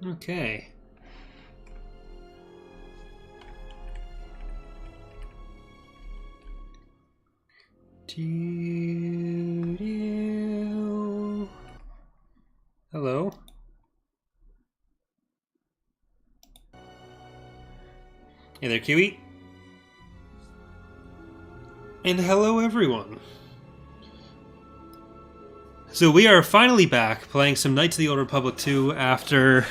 Okay. Hello. Hey there, Kiwi. And hello, everyone. So we are finally back playing some Knights of the Old Republic 2 after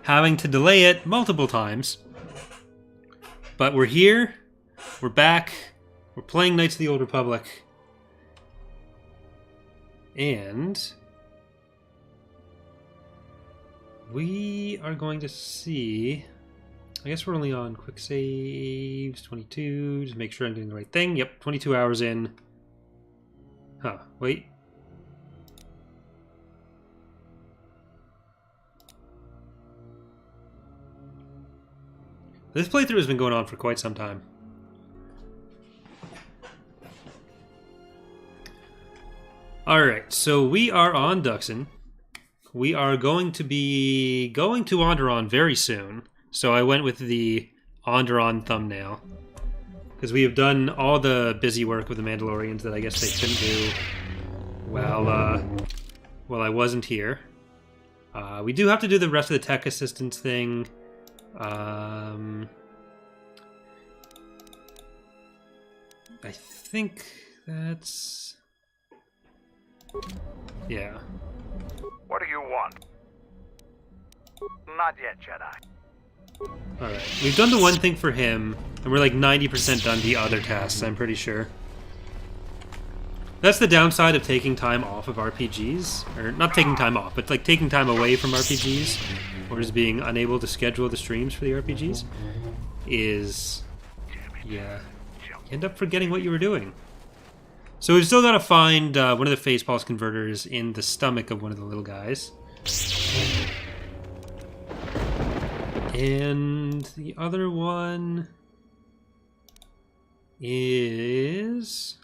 having to delay it multiple times. But we're here, we're back, we're playing Knights of the Old Republic. And we are going to see... I guess we're only on quick saves, 22, just make sure I'm doing the right thing. Yep, 22 hours in. Huh, wait. This playthrough has been going on for quite some time. Alright, so we are on Duxon. We are going to be going to Onderon very soon. So I went with the Onderon thumbnail. Because we have done all the busy work with the Mandalorians that I guess they couldn't do while I wasn't here. We do have to do the rest of the tech assistance thing. I think that's... yeah. What do you want? Not yet, Jedi. Alright, we've done the one thing for him, and we're like 90% done the other tasks, I'm pretty sure. That's the downside of taking time off of RPGs. Or, not taking time off, but like taking time away from RPGs, or just being unable to schedule the streams for the RPGs, is... yeah, you end up forgetting what you were doing. So we've still got to find one of the phase pulse converters in the stomach of one of the little guys. And the other one is...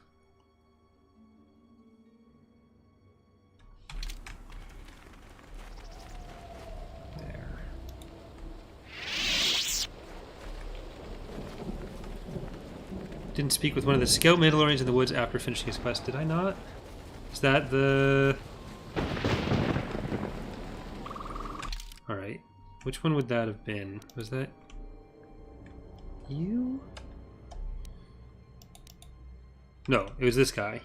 there. Didn't speak with one of the scout Mandalorians in the woods after finishing his quest. Did I not? Is that the... alright. Which one would that have been? Was that you? No, it was this guy.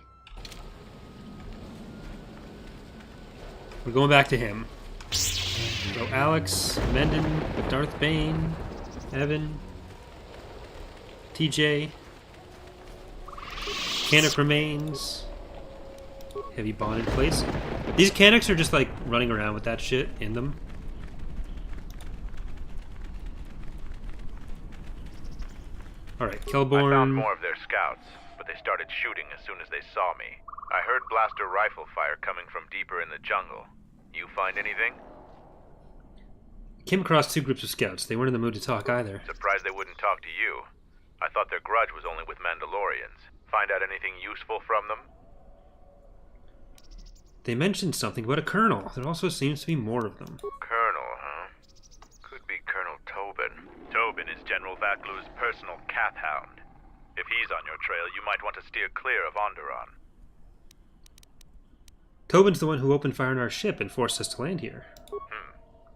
We're going back to him. So Alex, Mendon, Darth Bane, Evan, TJ, Canuck remains, heavy bond in place. These Canucks are just like running around with that shit in them. Alright, Kelborn. I found more of their scouts, but they started shooting as soon as they saw me. I heard blaster rifle fire coming from deeper in the jungle. You find anything? Came across two groups of scouts. They weren't in the mood to talk either. Surprised they wouldn't talk to you. I thought their grudge was only with Mandalorians. Find out anything useful from them? They mentioned something about a colonel. There also seems to be more of them. Colonel, huh? Could be Colonel Tobin. Tobin is General Vaklu's personal cat hound. If he's on your trail, you might want to steer clear of Onderon. Tobin's the one who opened fire on our ship and forced us to land here.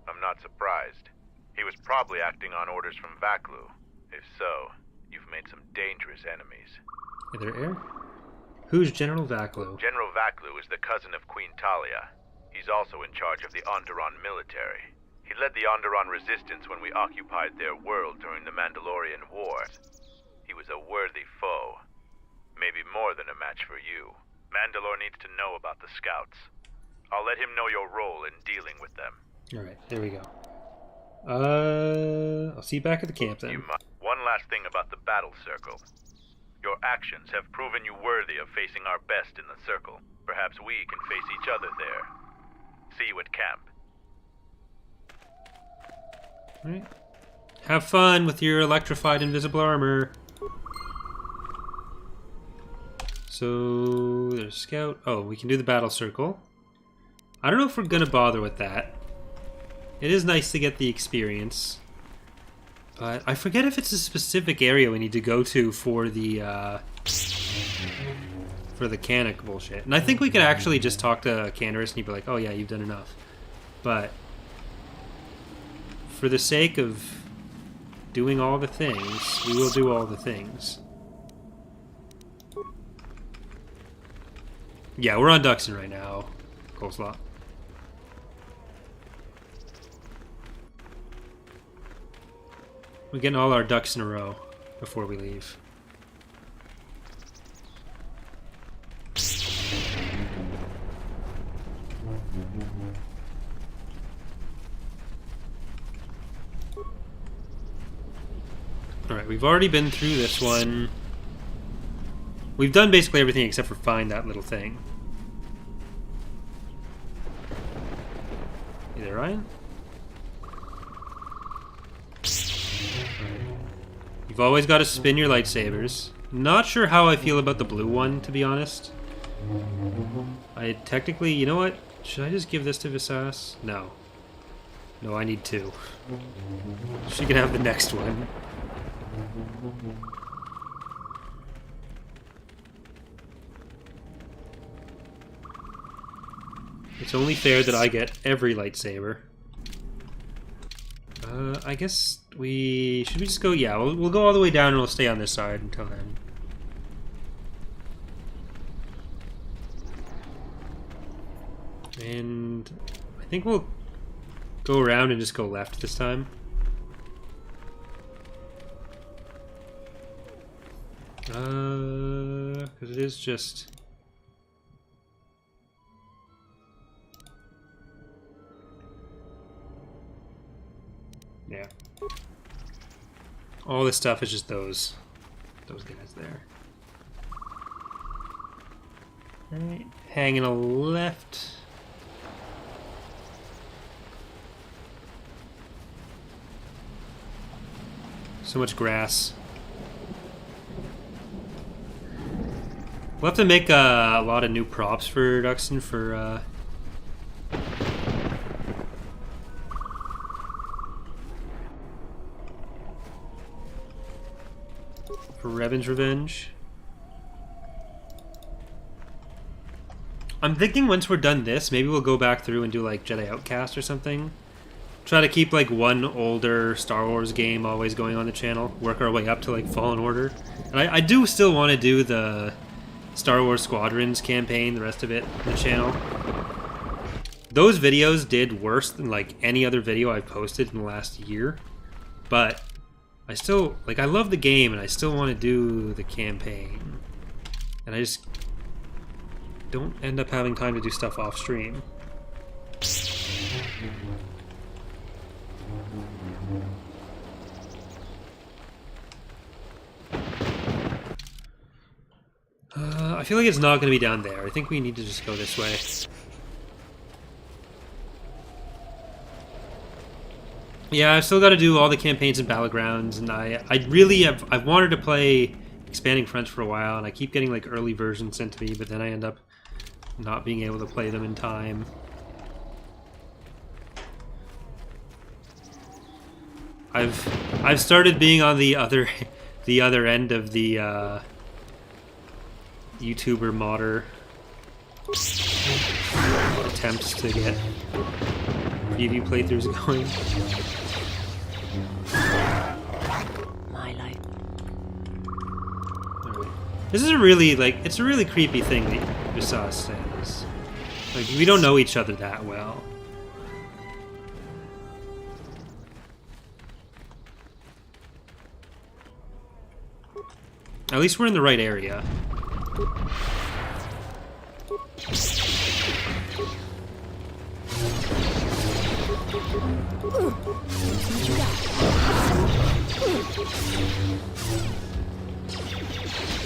I'm not surprised. He was probably acting on orders from Vaklu. If so, you've made some dangerous enemies. Are there air? Who's General Vaklu? General Vaklu is the cousin of Queen Talia. He's also in charge of the Onderon military. He led the Onderon resistance when we occupied their world during the Mandalorian Wars. He was a worthy foe. Maybe more than a match for you. Mandalore needs to know about the scouts. I'll let him know your role in dealing with them. Alright, there we go. I'll see you back at the camp then. One last thing about the battle circle. Your actions have proven you worthy of facing our best in the circle. Perhaps we can face each other there. See you at camp. Alright. Have fun with your electrified invisible armor. So, there's Scout. Oh, we can do the battle circle. I don't know if we're gonna bother with that. It is nice to get the experience. But I forget if it's a specific area we need to go to for the Canic bullshit. And I think we could actually just talk to Canderous and he'd be like, oh yeah, you've done enough. But for the sake of doing all the things, we will do all the things. Yeah, we're on Duxton right now. Coleslaw. We're getting all our ducks in a row before we leave. Alright, we've already been through this one. We've done basically everything except for find that little thing. You there, Ryan? You've always got to spin your lightsabers. Not sure how I feel about the blue one, to be honest. I technically... You know what? Should I just give this to Visas? No. No, I need two. She can have the next one. It's only fair that I get every lightsaber. I guess we... Should we just go... Yeah, we'll go all the way down and we'll stay on this side until then. And I think we'll go around and just go left this time. Because it is just... Yeah. All this stuff is just those guys there. Alright, hanging a left. So much grass. We'll have to make a lot of new props for Duxton for Revan's Revenge. I'm thinking once we're done this, maybe we'll go back through and do like Jedi Outcast or something. Try to keep like one older Star Wars game always going on the channel. Work our way up to like Fallen Order. And I do still want to do the Star Wars Squadrons campaign, the rest of it on the channel. Those videos did worse than like any other video I've posted in the last year. But I still, like, I love the game and I still want to do the campaign. And I just don't end up having time to do stuff off stream. I feel like it's not going to be down there. I think we need to just go this way. Yeah, I've still got to do all the campaigns and battlegrounds, and I've wanted to play Expanding Fronts for a while, and I keep getting like early versions sent to me, but then I end up not being able to play them in time. I've started being on the other end of the YouTuber modder attempts to get preview playthroughs going. My life. Alright. This is a really, like, it's a really creepy thing that Visas says. Like, we don't know each other that well. At least we're in the right area.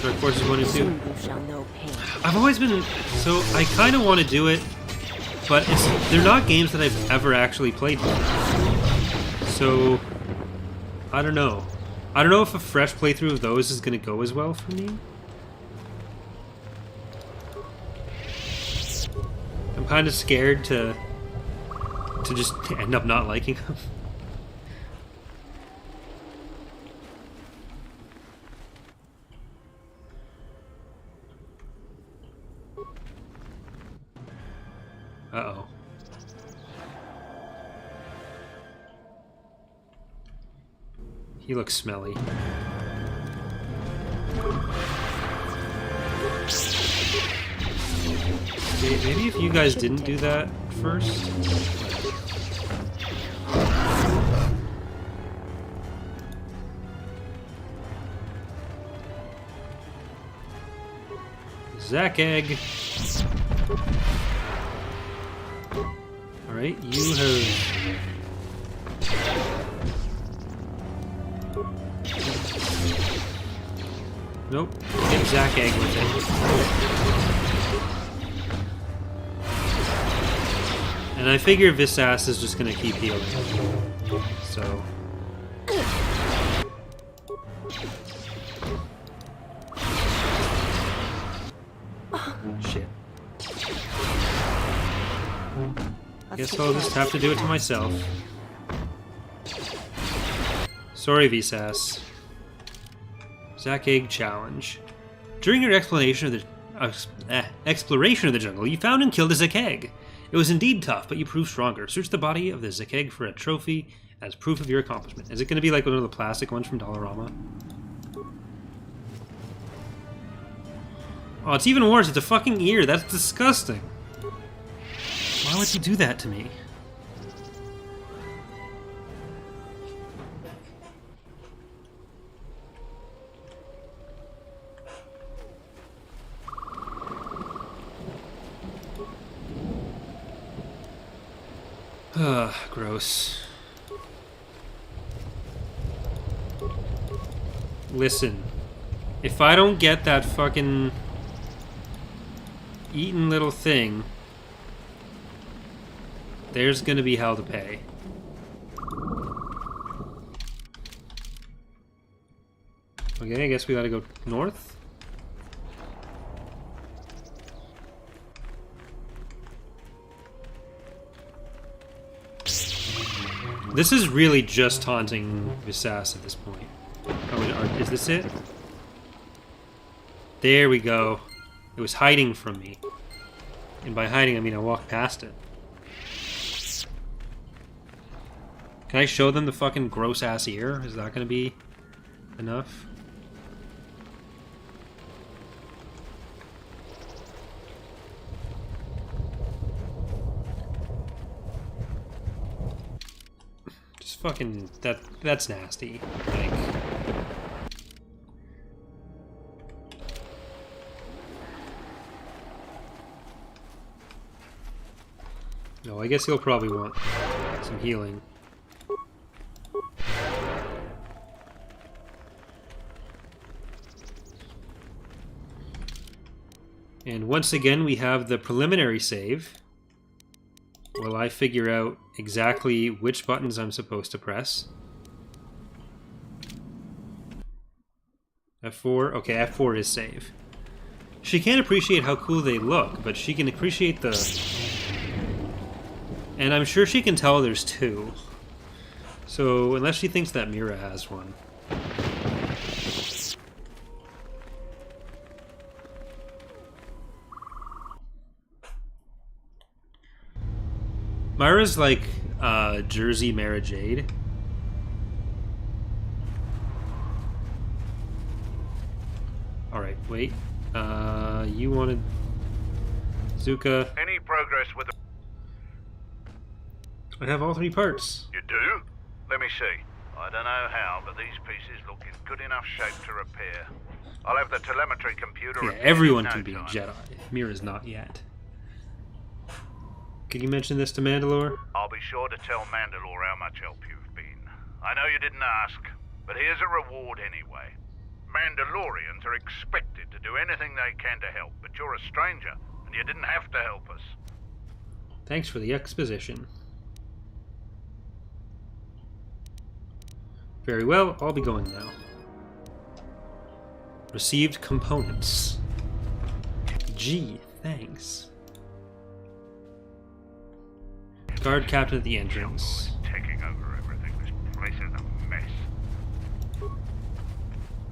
Dark Forces 1 and 2. I've always been... So, I kind of want to do it, but they're not games that I've ever actually played before. So, I don't know. I don't know if a fresh playthrough of those is going to go as well for me. I'm kind of scared to to just end up not liking him. Uh-oh. He looks smelly. Maybe if you guys didn't do that first. Zack Egg. Alright, you have... Nope. Get Zack Egg with it. And I figure this ass is just gonna keep healing. So... Shit. Guess I'll just have to do it to myself. Sorry, Vsas. Zack Egg Challenge. During your exploration of the jungle, you found and killed a Zack Egg. It was indeed tough, but you proved stronger. Search the body of the Zack Egg for a trophy as proof of your accomplishment. Is it going to be like one of the plastic ones from Dollarama? Oh, it's even worse. It's a fucking ear. That's disgusting. Why would you do that to me? Ugh, gross. Listen, if I don't get that fucking eaten little thing, there's gonna be hell to pay. Okay, I guess we gotta go north. This is really just taunting Vsas at this point. Oh, is this it? There we go. It was hiding from me. And by hiding, I mean I walked past it. Can I show them the fucking gross-ass ear? Is that gonna be enough? Just fucking... that's nasty. Like... No, I guess he'll probably want some healing. And once again, we have the preliminary save. While I figure out exactly which buttons I'm supposed to press. F4. Okay, F4 is save. She can't appreciate how cool they look, but she can appreciate the... And I'm sure she can tell there's two. So, unless she thinks that Mira has one. Myra's like Jersey Mara Jade. Alright, wait. You wanted... Zuka. Any progress with the... I have all three parts. You do? Let me see. I don't know how, but these pieces look in good enough shape to repair. I'll have the telemetry computer... Yeah, everyone can be a Jedi. Mira's not yet. Could you mention this to Mandalore? I'll be sure to tell Mandalore how much help you've been. I know you didn't ask, but here's a reward anyway. Mandalorians are expected to do anything they can to help, but you're a stranger, and you didn't have to help us. Thanks for the exposition. Very well, I'll be going now. Received components. Gee, thanks. Guard captain at the entrance. Taking over everything. This place is a mess.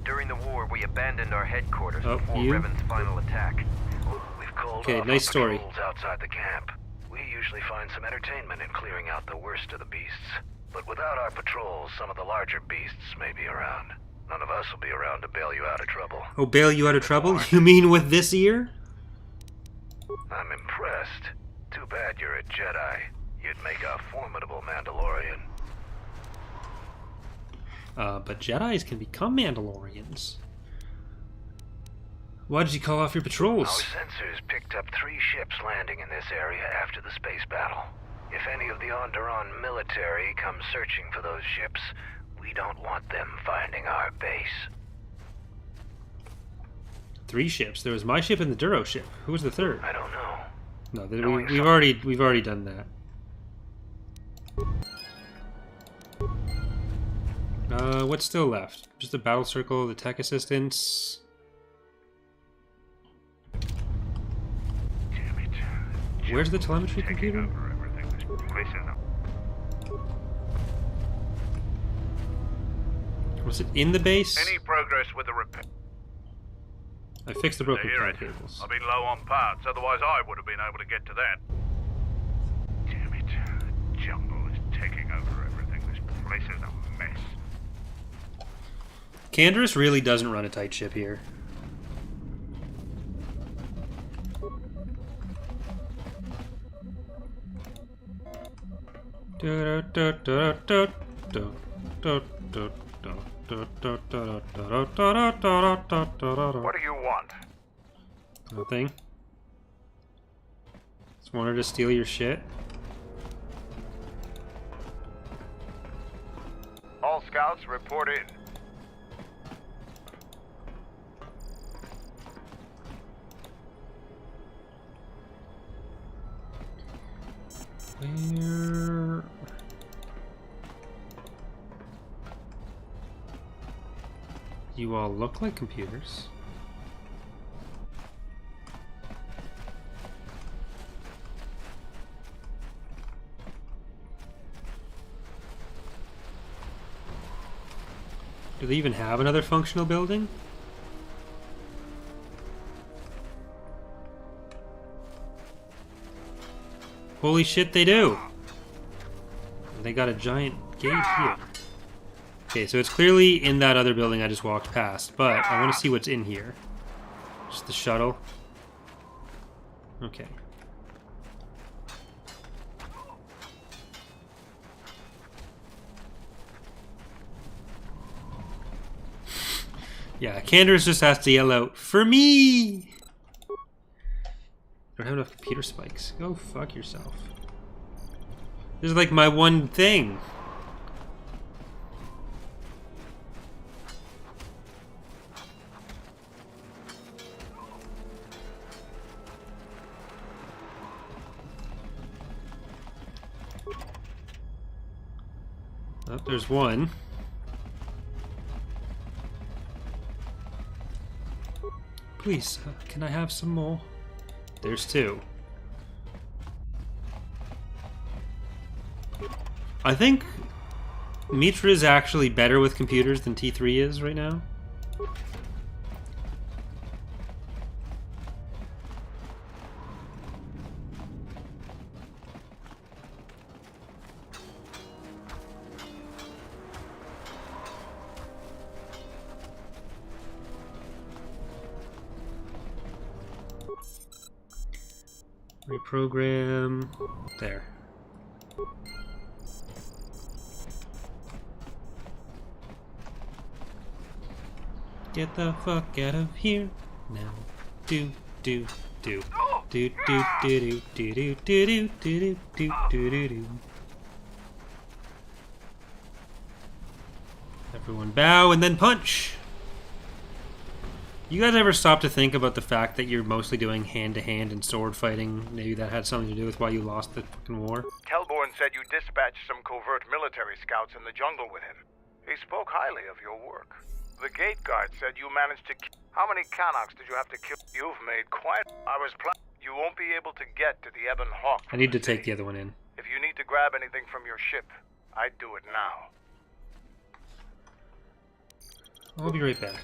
During the war, we abandoned our headquarters before you? Revan's final attack. We've called Okay, off nice our story. patrols outside the camp. We usually find some entertainment in clearing out the worst of the beasts. But without our patrols, some of the larger beasts may be around. None of us will be around to bail you out of trouble. Oh, bail you out of trouble? You mean with this ear? I'm impressed. Too bad you're a Jedi. You'd make a formidable Mandalorian. But Jedis can become Mandalorians. Why did you call off your patrols? Our sensors picked up 3 ships landing in this area after the space battle. If any of the Onderon military come searching for those ships, we don't want them finding our base. 3 ships. There was my ship and the Duro ship. Who was the third? I don't know. No, we've already done that. What's still left? Just the battle circle, the tech assistants. Damn it. Where's the telemetry Taking computer? over everything. This place is a... Was it in the base? Any progress with the repair? I fixed the broken Hear power it. cables. I've been low on parts, otherwise I would have been able to get to that. Damn it. The jungle is taking over everything. This place is a mess. Canderous really doesn't run a tight ship here. What do you want? Nothing. Just wanted to steal your shit. All scouts report in. Where... You all look like computers. Do they even have another functional building? Holy shit, they do! They got a giant gate here. Okay, so it's clearly in that other building I just walked past, but I want to see what's in here. Just the shuttle. Okay. Yeah, Canderous just has to yell out, "For me!" Don't have enough computer spikes. Go fuck yourself. This is like my one thing. Oh, there's one. Please, can I have some more? There's 2. I think Mitra is actually better with computers than T3 is right now. Reprogram. There. Get the fuck out of here now. Do do do do do do do do do do do do do do do. Everyone bow and then punch. You guys ever stop to think about the fact that you're mostly doing hand-to-hand and sword fighting? Maybe that had something to do with why you lost the fucking war? Kelborn said you dispatched some covert military scouts in the jungle with him. He spoke highly of your work. The gate guard said you managed to How many Canucks did you have to kill? You've made quite... You won't be able to get to the Ebon Hawk. I need to take the other one in. If you need to grab anything from your ship, I'd do it now. I'll be right back.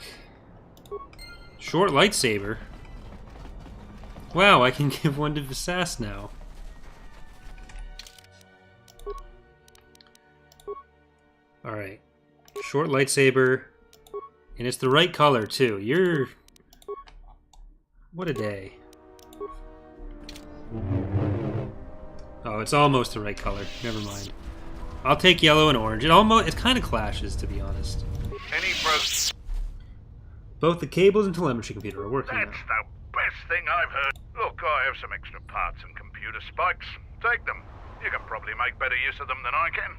Short lightsaber? Wow, I can give one to Visas now. Alright. Short lightsaber. And it's the right color, too. You're... What a day. Oh, it's almost the right color. Never mind. I'll take yellow and orange. It kind of clashes, to be honest. Any pros? Both the cables and telemetry computer are working now. That's the best thing I've heard. Look, I have some extra parts and computer spikes. Take them. You can probably make better use of them than I can.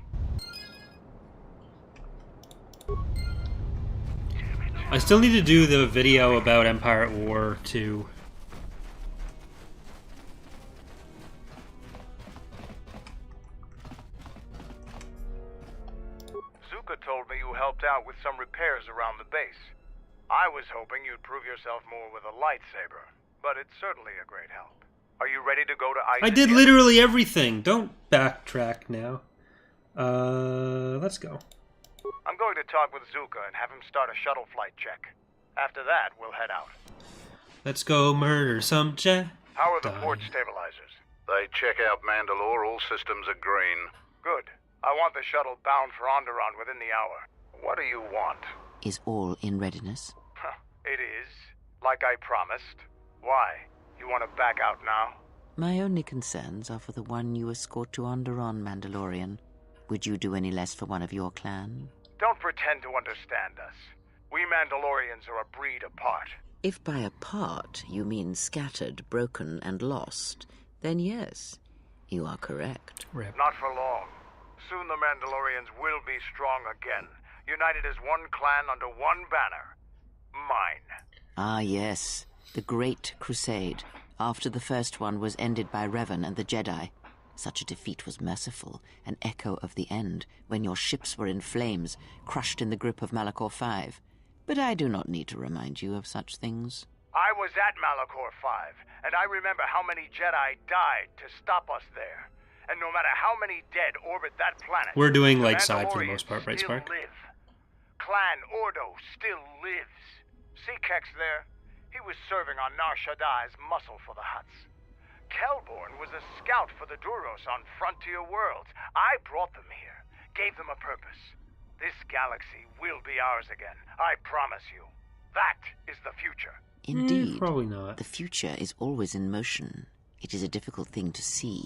I still need to do the video about Empire at War 2. Zuka told me you helped out with some repairs around the base. I was hoping you'd prove yourself more with a lightsaber, but it's certainly a great help. Are you ready to go to Iziz? I did literally everything. Don't backtrack now. Let's go. I'm going to talk with Zuka and have him start a shuttle flight check. After that, we'll head out. Let's go murder some Jedi. How are the port stabilizers? They check out Mandalore. All systems are green. Good. I want the shuttle bound for Onderon within the hour. What do you want? Is all in readiness? It is. Like I promised. Why? You want to back out now? My only concerns are for the one you escort to Onderon, Mandalorian. Would you do any less for one of your clan? Don't pretend to understand us. We Mandalorians are a breed apart. If by apart you mean scattered, broken, and lost, then yes, you are correct. Rip. Not for long. Soon the Mandalorians will be strong again, united as one clan under one banner. Mine. Ah, yes. The Great Crusade, after the first one was ended by Revan and the Jedi. Such a defeat was merciful, an echo of the end, when your ships were in flames, crushed in the grip of Malachor V. But I do not need to remind you of such things. I was at Malachor V, and I remember how many Jedi died to stop us there. And no matter how many dead orbit that planet, We're doing the light side for the most Mandalorians part, right, still Spark? live. Clan Ordo still lives. See Kex there? He was serving on Nar Shaddai's muscle for the Hutts. Kelborn was a scout for the Duros on Frontier Worlds. I brought them here, gave them a purpose. This galaxy will be ours again, I promise you. That is the future. Indeed. Probably not. The future is always in motion. It is a difficult thing to see.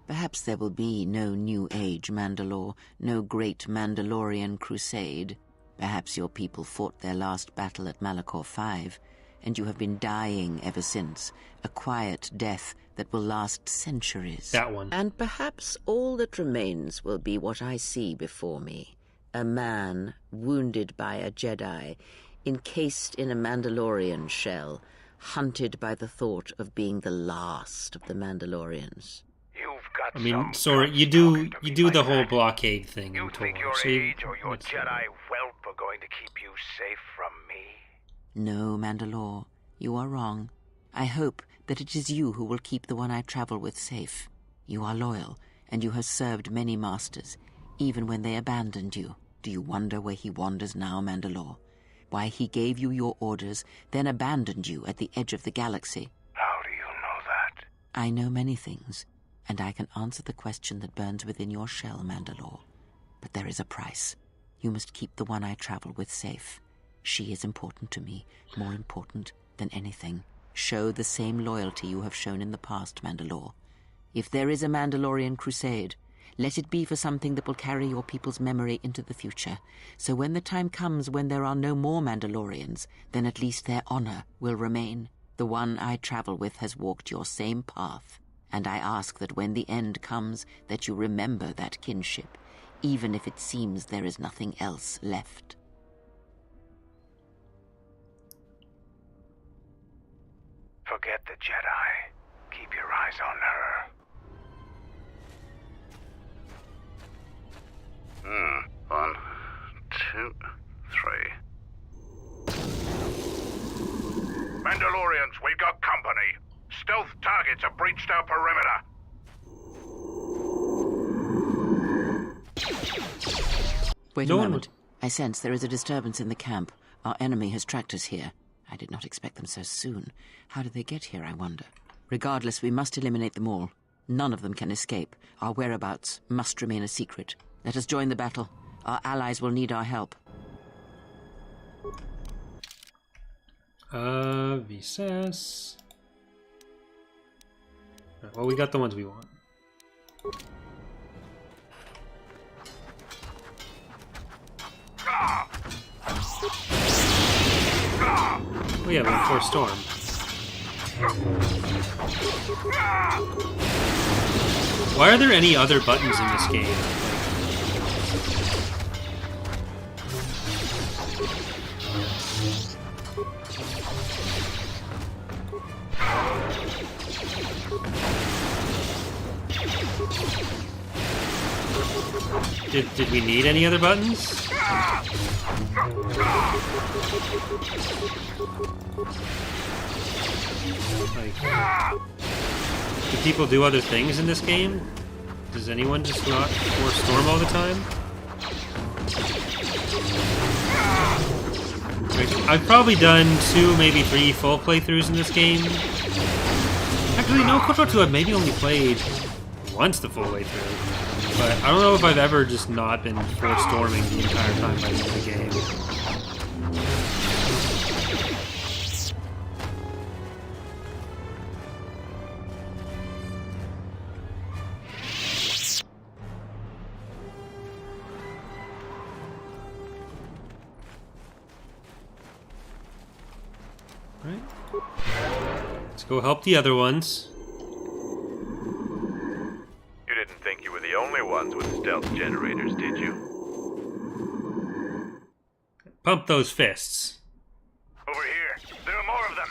Perhaps there will be no New Age Mandalore, no great Mandalorian crusade. Perhaps your people fought their last battle at Malachor V, and you have been dying ever since, a quiet death that will last centuries. That one. And perhaps all that remains will be what I see before me. A man wounded by a Jedi, encased in a Mandalorian shell, hunted by the thought of being the last of the Mandalorians. You've got I mean, some Sora, guts you do talking to me like the whole that. blockade thing You in think Torah, your so you- age or your that's Jedi fine. whelp are going to keep you safe from me? No, Mandalore, you are wrong. I hope that it is you who will keep the one I travel with safe. You are loyal, and you have served many masters, even when they abandoned you. Do you wonder where he wanders now, Mandalore? Why he gave you your orders, then abandoned you at the edge of the galaxy? How do you know that? I know many things, and I can answer the question that burns within your shell, Mandalore. But there is a price. You must keep the one I travel with safe. She is important to me, more important than anything. Show the same loyalty you have shown in the past, Mandalore. If there is a Mandalorian crusade, let it be for something that will carry your people's memory into the future. So when the time comes when there are no more Mandalorians, then at least their honor will remain. The one I travel with has walked your same path, and I ask that when the end comes, that you remember that kinship, even if it seems there is nothing else left. Forget the Jedi. Keep your eyes on her. 1, 2, 3. Mandalorians, we got company. Stealth targets have breached our perimeter. Wait No a one moment. I sense there is a disturbance in the camp. Our enemy has tracked us here. I did not expect them so soon. How did they get here, I wonder? Regardless, we must eliminate them all. None of them can escape. Our whereabouts must remain a secret. Let us join the battle. Our allies will need our help. Visas. Well, we got the ones we want. Oh yeah, we're in Force Storm. Why are there any other buttons in this game? Did we need any other buttons? Like, do people do other things in this game? Does anyone just not Force Storm all the time? Like, I've probably done 2, maybe 3 full playthroughs in this game. Actually, no, KotOR II I've maybe only played once the full way through. But I don't know if I've ever just not been Force Storming the entire time by the end of the game. Right. Let's go help the other ones. You didn't think you were the only ones with stealth generators, did you? Pump those fists. Over here. There are more of them.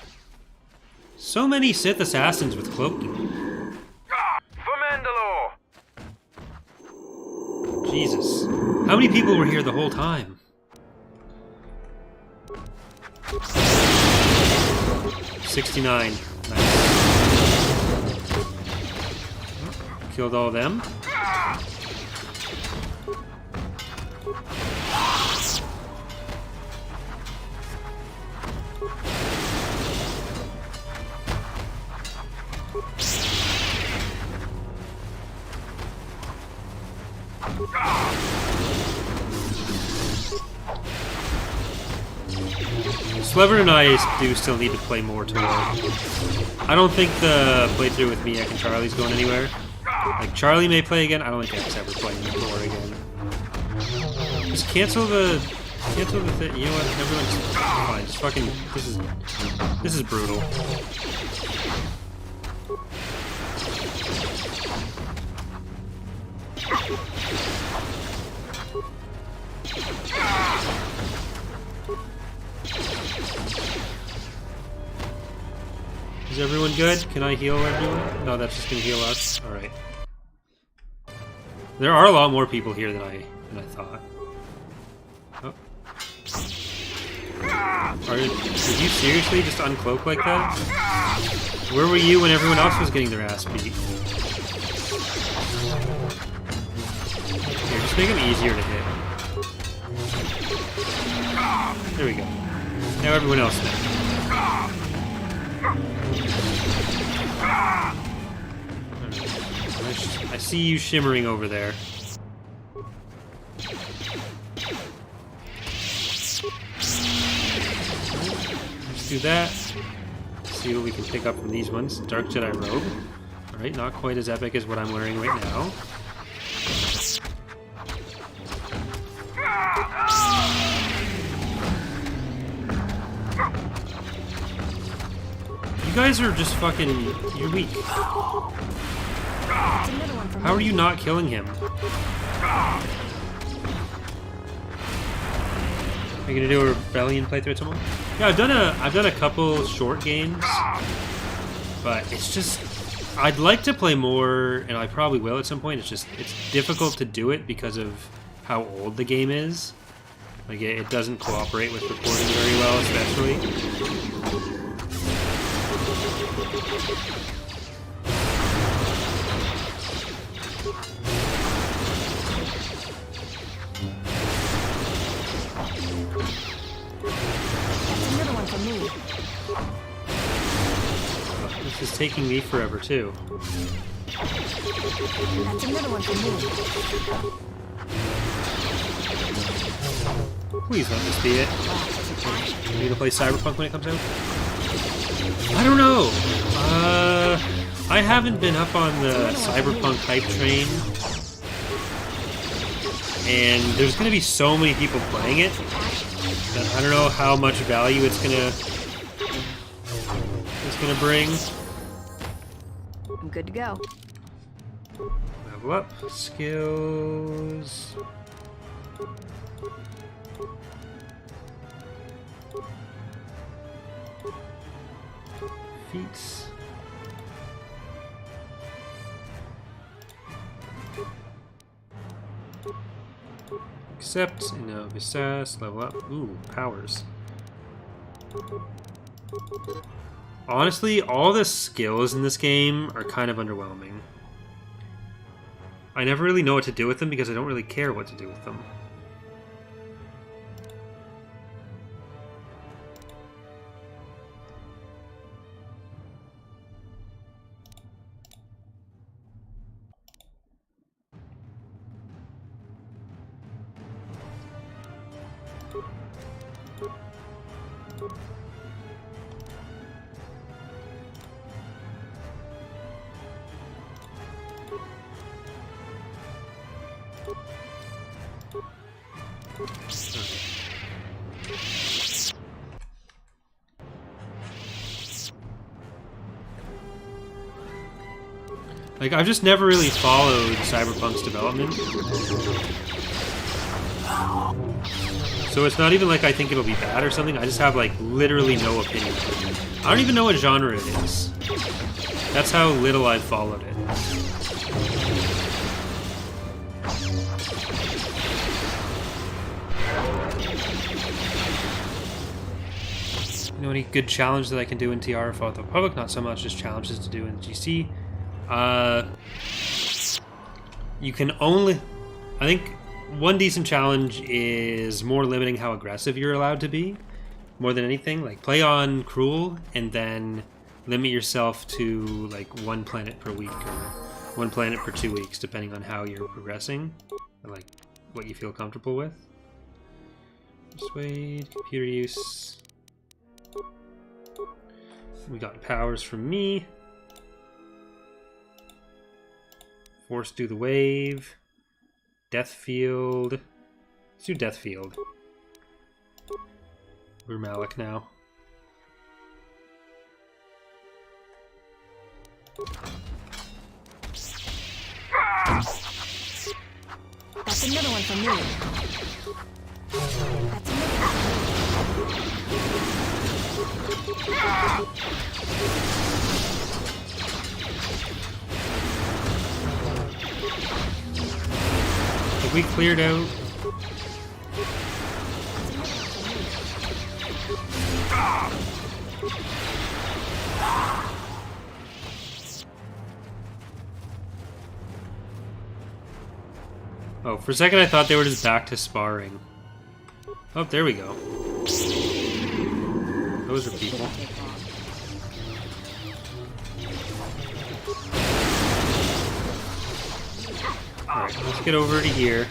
So many Sith assassins with cloaking. For Mandalore! Jesus. How many people were here the whole time? 69. Nice. Killed all of them. Slever and I do still need to play more TOR. I don't think the playthrough with Miek and Charlie's going anywhere. Like, Charlie may play again, I don't think Ek's ever playing TOR again. Just cancel the thing. You know what? Everyone's fine. Just fucking. This is brutal. Is everyone good? Can I heal everyone? No, that's just gonna heal us. Alright. There are a lot more people here than I thought. Oh. Did you seriously just uncloak like that? Where were you when everyone else was getting their ass beat? Here, just make them easier to hit. There we go. Now everyone else knows. I see you shimmering over there. Let's do that. See what we can pick up from these ones. Dark Jedi robe. Alright, not quite as epic as what I'm wearing right now. You guys are just fucking... You're weak. How are you not killing him? Are you gonna do a rebellion playthrough at some point? Yeah, I've done a couple short games, but it's just... I'd like to play more, and I probably will at some point. It's difficult to do it because of how old the game is. Like, it doesn't cooperate with recording very well, especially. taking me forever, too. That's another one for me. Please let this be it. Are you gonna play Cyberpunk when it comes out? I don't know. I haven't been up on the Cyberpunk hype train. And there's gonna be so many people playing it that I don't know how much value it's gonna bring. I'm good to go. Level up. Skills. Feats. Accept. No. Visas. Level up. Ooh. Powers. Honestly, all the skills in this game are kind of underwhelming. I never really know what to do with them because I don't really care what to do with them. Like, I've just never really followed Cyberpunk's development. So it's not even like I think it'll be bad or something. I just have, like, literally no opinion. I don't even know what genre it is. That's how little I've followed it. You know any good challenge that I can do in TR for the public? Not so much just challenges to do in GC. You can only... I think one decent challenge is more limiting how aggressive you're allowed to be. More than anything. Like, play on Cruel, and then limit yourself to, like, 1 planet per week, or 1 planet per 2 weeks, depending on how you're progressing. Or, like, what you feel comfortable with. Persuade, computer use. We got powers from me. Force through the wave. Death field. Let's do Death field. We're Malik now. That's another one for me. That's another Have we cleared out? Oh, for a second I thought they were just back to sparring. Oh, there we go. Those are people. Alright, let's get over to here.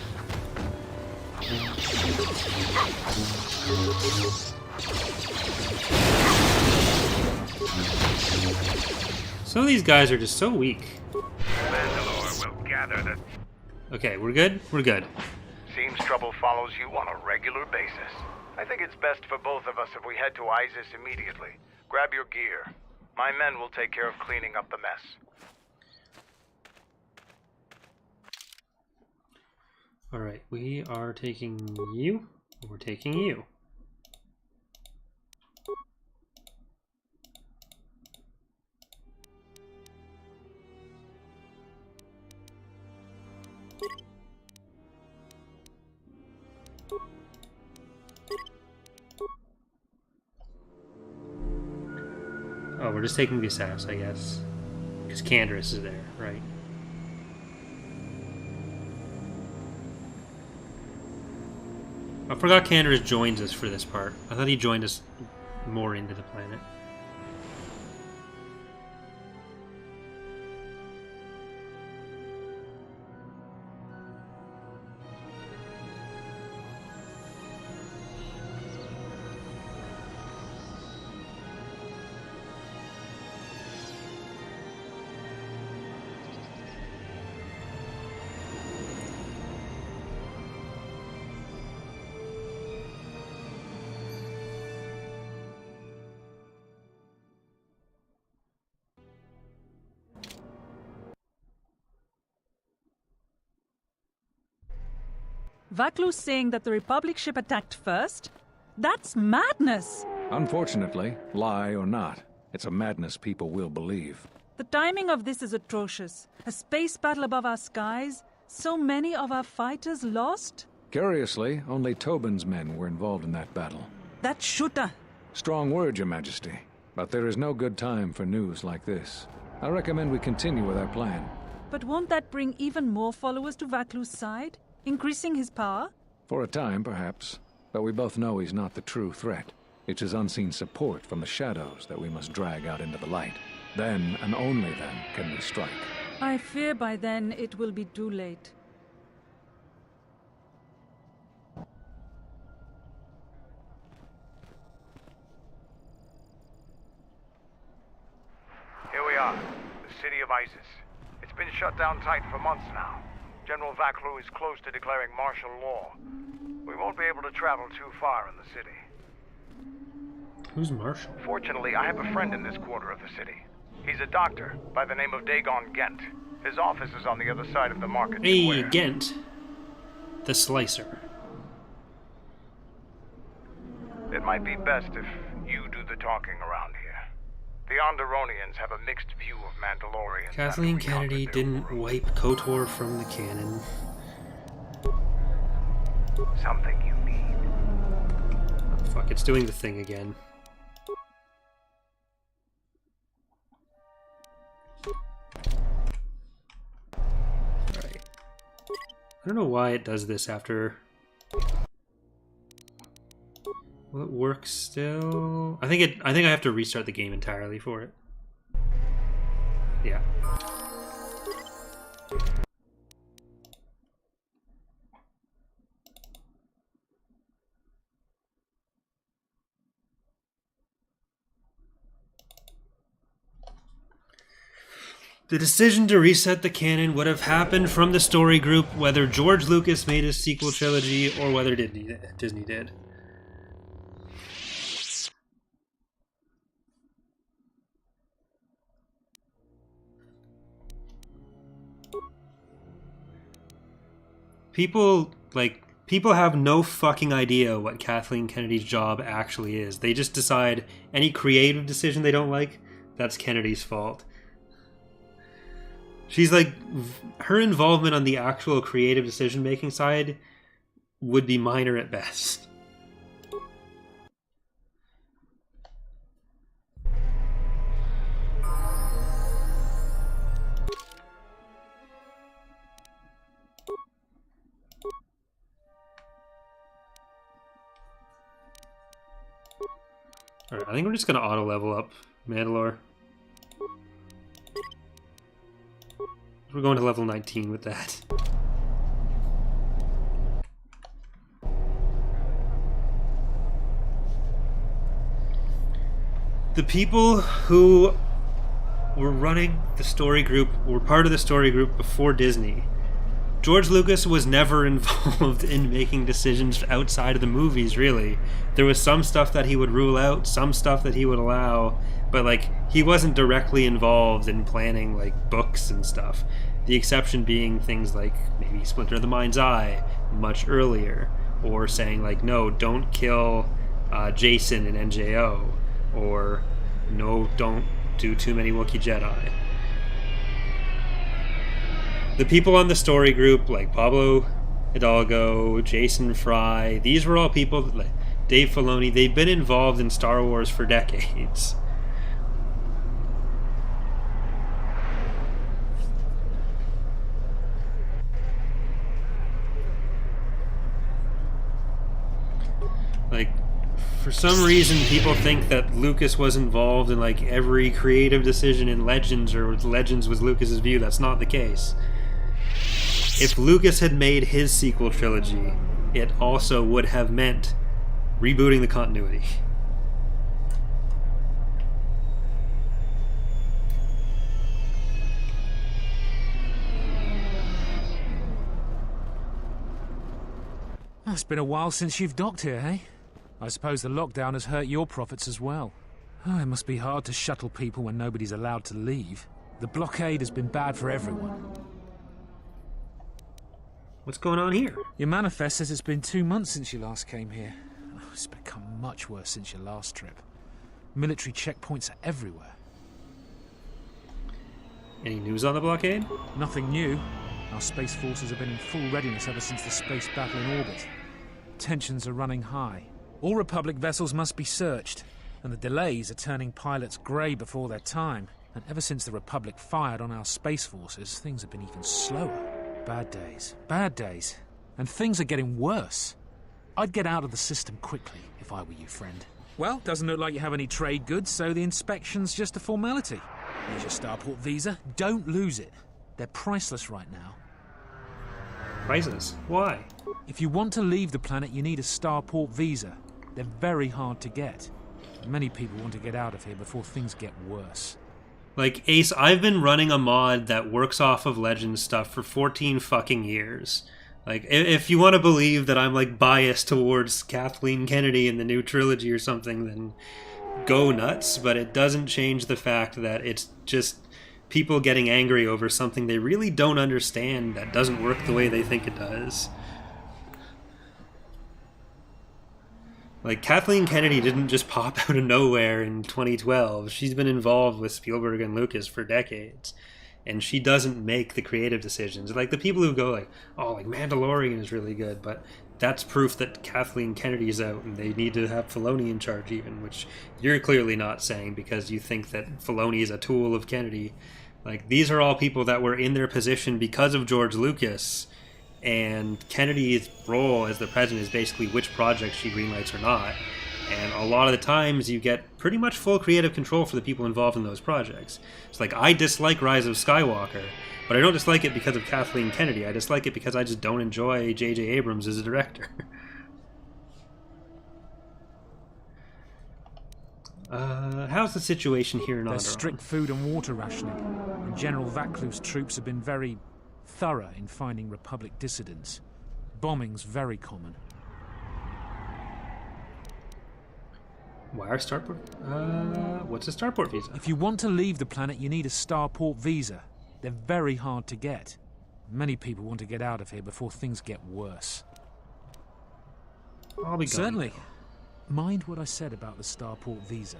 Some of these guys are just so weak. Mandalore will gather the... Okay, we're good? We're good. Seems trouble follows you on a regular basis. I think it's best for both of us if we head to Iziz immediately. Grab your gear. My men will take care of cleaning up the mess. Alright, we are taking you. We're taking you. Oh, we're just taking the Iziz, I guess. Because Canderous is there, right? I forgot Canderous joins us for this part. I thought he joined us more into the planet. Vaklu's saying that the Republic ship attacked first? That's madness! Unfortunately, lie or not, it's a madness people will believe. The timing of this is atrocious. A space battle above our skies, so many of our fighters lost? Curiously, only Tobin's men were involved in that battle. That shooter! Strong word, Your Majesty. But there is no good time for news like this. I recommend we continue with our plan. But won't that bring even more followers to Vaklu's side? Increasing his power? For a time, perhaps. But we both know he's not the true threat. It's his unseen support from the shadows that we must drag out into the light. Then, and only then, can we strike. I fear by then it will be too late. Here we are, the city of Iziz. It's been shut down tight for months now. General Vaklu is close to declaring martial law. We won't be able to travel too far in the city. Who's Marshall? Fortunately, I have a friend in this quarter of the city. He's a doctor by the name of Dagon Ghent. His office is on the other side of the market Hey, square. Ghent. The Slicer. It might be best if you do the talking around here. The Onderonians have a mixed view of Mandalorians. Kathleen after we Kennedy conquered their didn't world. wipe KotOR from the canon. Something you need. Fuck, it's doing the thing again. Alright. I don't know why it does this after... Will it work still? I think I have to restart the game entirely for it. Yeah. The decision to reset the canon would have happened from the story group whether George Lucas made his sequel trilogy or whether Disney did. People have no fucking idea what Kathleen Kennedy's job actually is. They just decide any creative decision they don't like, that's Kennedy's fault. She's like, her involvement on the actual creative decision-making side would be minor at best. Alright, I think we're just gonna auto-level up Mandalore. We're going to level 19 with that. The people who were running the story group were part of the story group before Disney. George Lucas was never involved in making decisions outside of the movies, really. There was some stuff that he would rule out, some stuff that he would allow, but like he wasn't directly involved in planning like books and stuff. The exception being things like maybe Splinter of the Mind's Eye much earlier, or saying like, no, don't kill Jason in NJO, or no, don't do too many Wookiee Jedi. The people on the story group, like Pablo Hidalgo, Jason Fry, these were all people, like Dave Filoni, they've been involved in Star Wars for decades. Like, for some reason, people think that Lucas was involved in like every creative decision in Legends, or Legends was Lucas's view. That's not the case. If Lucas had made his sequel trilogy, it also would have meant rebooting the continuity. Oh, it's been a while since you've docked here, eh? I suppose the lockdown has hurt your profits as well. Oh, it must be hard to shuttle people when nobody's allowed to leave. The blockade has been bad for everyone. What's going on here? Your manifest says it's been 2 months since you last came here. Oh, it's become much worse since your last trip. Military checkpoints are everywhere. Any news on the blockade? Nothing new. Our space forces have been in full readiness ever since the space battle in orbit. Tensions are running high. All Republic vessels must be searched, and the delays are turning pilots grey before their time. And ever since the Republic fired on our space forces, things have been even slower. Bad days. And things are getting worse. I'd get out of the system quickly if I were you, friend. Well, doesn't look like you have any trade goods, so the inspection's just a formality. Here's your starport visa. Don't lose it. They're priceless right now. Priceless? Why? If you want to leave the planet, you need a starport visa. They're very hard to get. Many people want to get out of here before things get worse. Like, Ace, I've been running a mod that works off of Legends stuff for 14 fucking years. Like, if you want to believe that I'm, like, biased towards Kathleen Kennedy in the new trilogy or something, then go nuts. But it doesn't change the fact that it's just people getting angry over something they really don't understand that doesn't work the way they think it does. Like, Kathleen Kennedy didn't just pop out of nowhere in 2012. She's been involved with Spielberg and Lucas for decades. And she doesn't make the creative decisions. Like, the people who go like, oh, like, Mandalorian is really good, but that's proof that Kathleen Kennedy's out and they need to have Filoni in charge even, which you're clearly not saying because you think that Filoni is a tool of Kennedy. Like, these are all people that were in their position because of George Lucas. And Kennedy's role as the president is basically which projects she greenlights or not. And a lot of the times you get pretty much full creative control for the people involved in those projects. It's like, I dislike Rise of Skywalker, but I don't dislike it because of Kathleen Kennedy. I dislike it because I just don't enjoy J.J. Abrams as a director. How's the situation here in Onderon? There's strict food and water rationing, and General Vacluv's troops have been very thorough in finding Republic dissidents. Bombing's very common. Why are starport? What's a starport visa? If you want to leave the planet, you need a starport visa. They're very hard to get. Many people want to get out of here before things get worse. I'll be gone. Certainly. Mind what I said about the starport visa.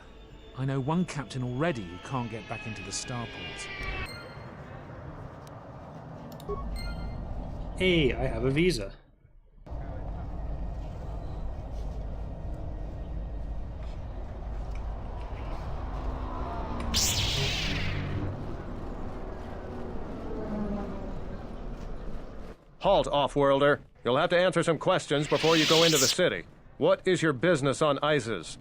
I know one captain already who can't get back into the starports. Hey, I have a visa. Halt, off-worlder. You'll have to answer some questions before you go into the city. What is your business on Iziz?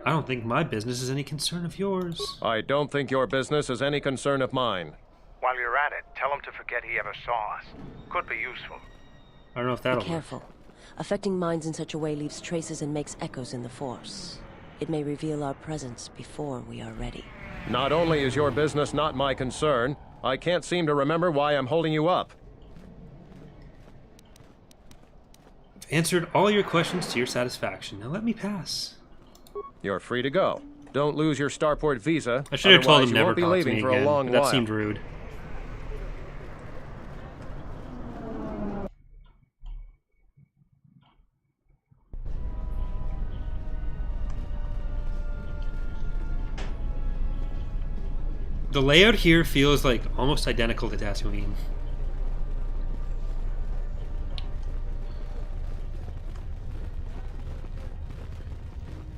I don't think my business is any concern of yours. I don't think your business is any concern of mine. While you're at it, tell him to forget he ever saw us. Could be useful. I don't know if that'll Be careful. Affecting minds in such a way leaves traces and makes echoes in the Force. It may reveal our presence before we are ready. Not only is your business not my concern, I can't seem to remember why I'm holding you up. I've answered all your questions to your satisfaction. Now let me pass. You're free to go. Don't lose your starport visa. I should have told him you never won't be talk to leaving me for again, a long but that while. seemed rude. The layout here feels like almost identical to Tatooine.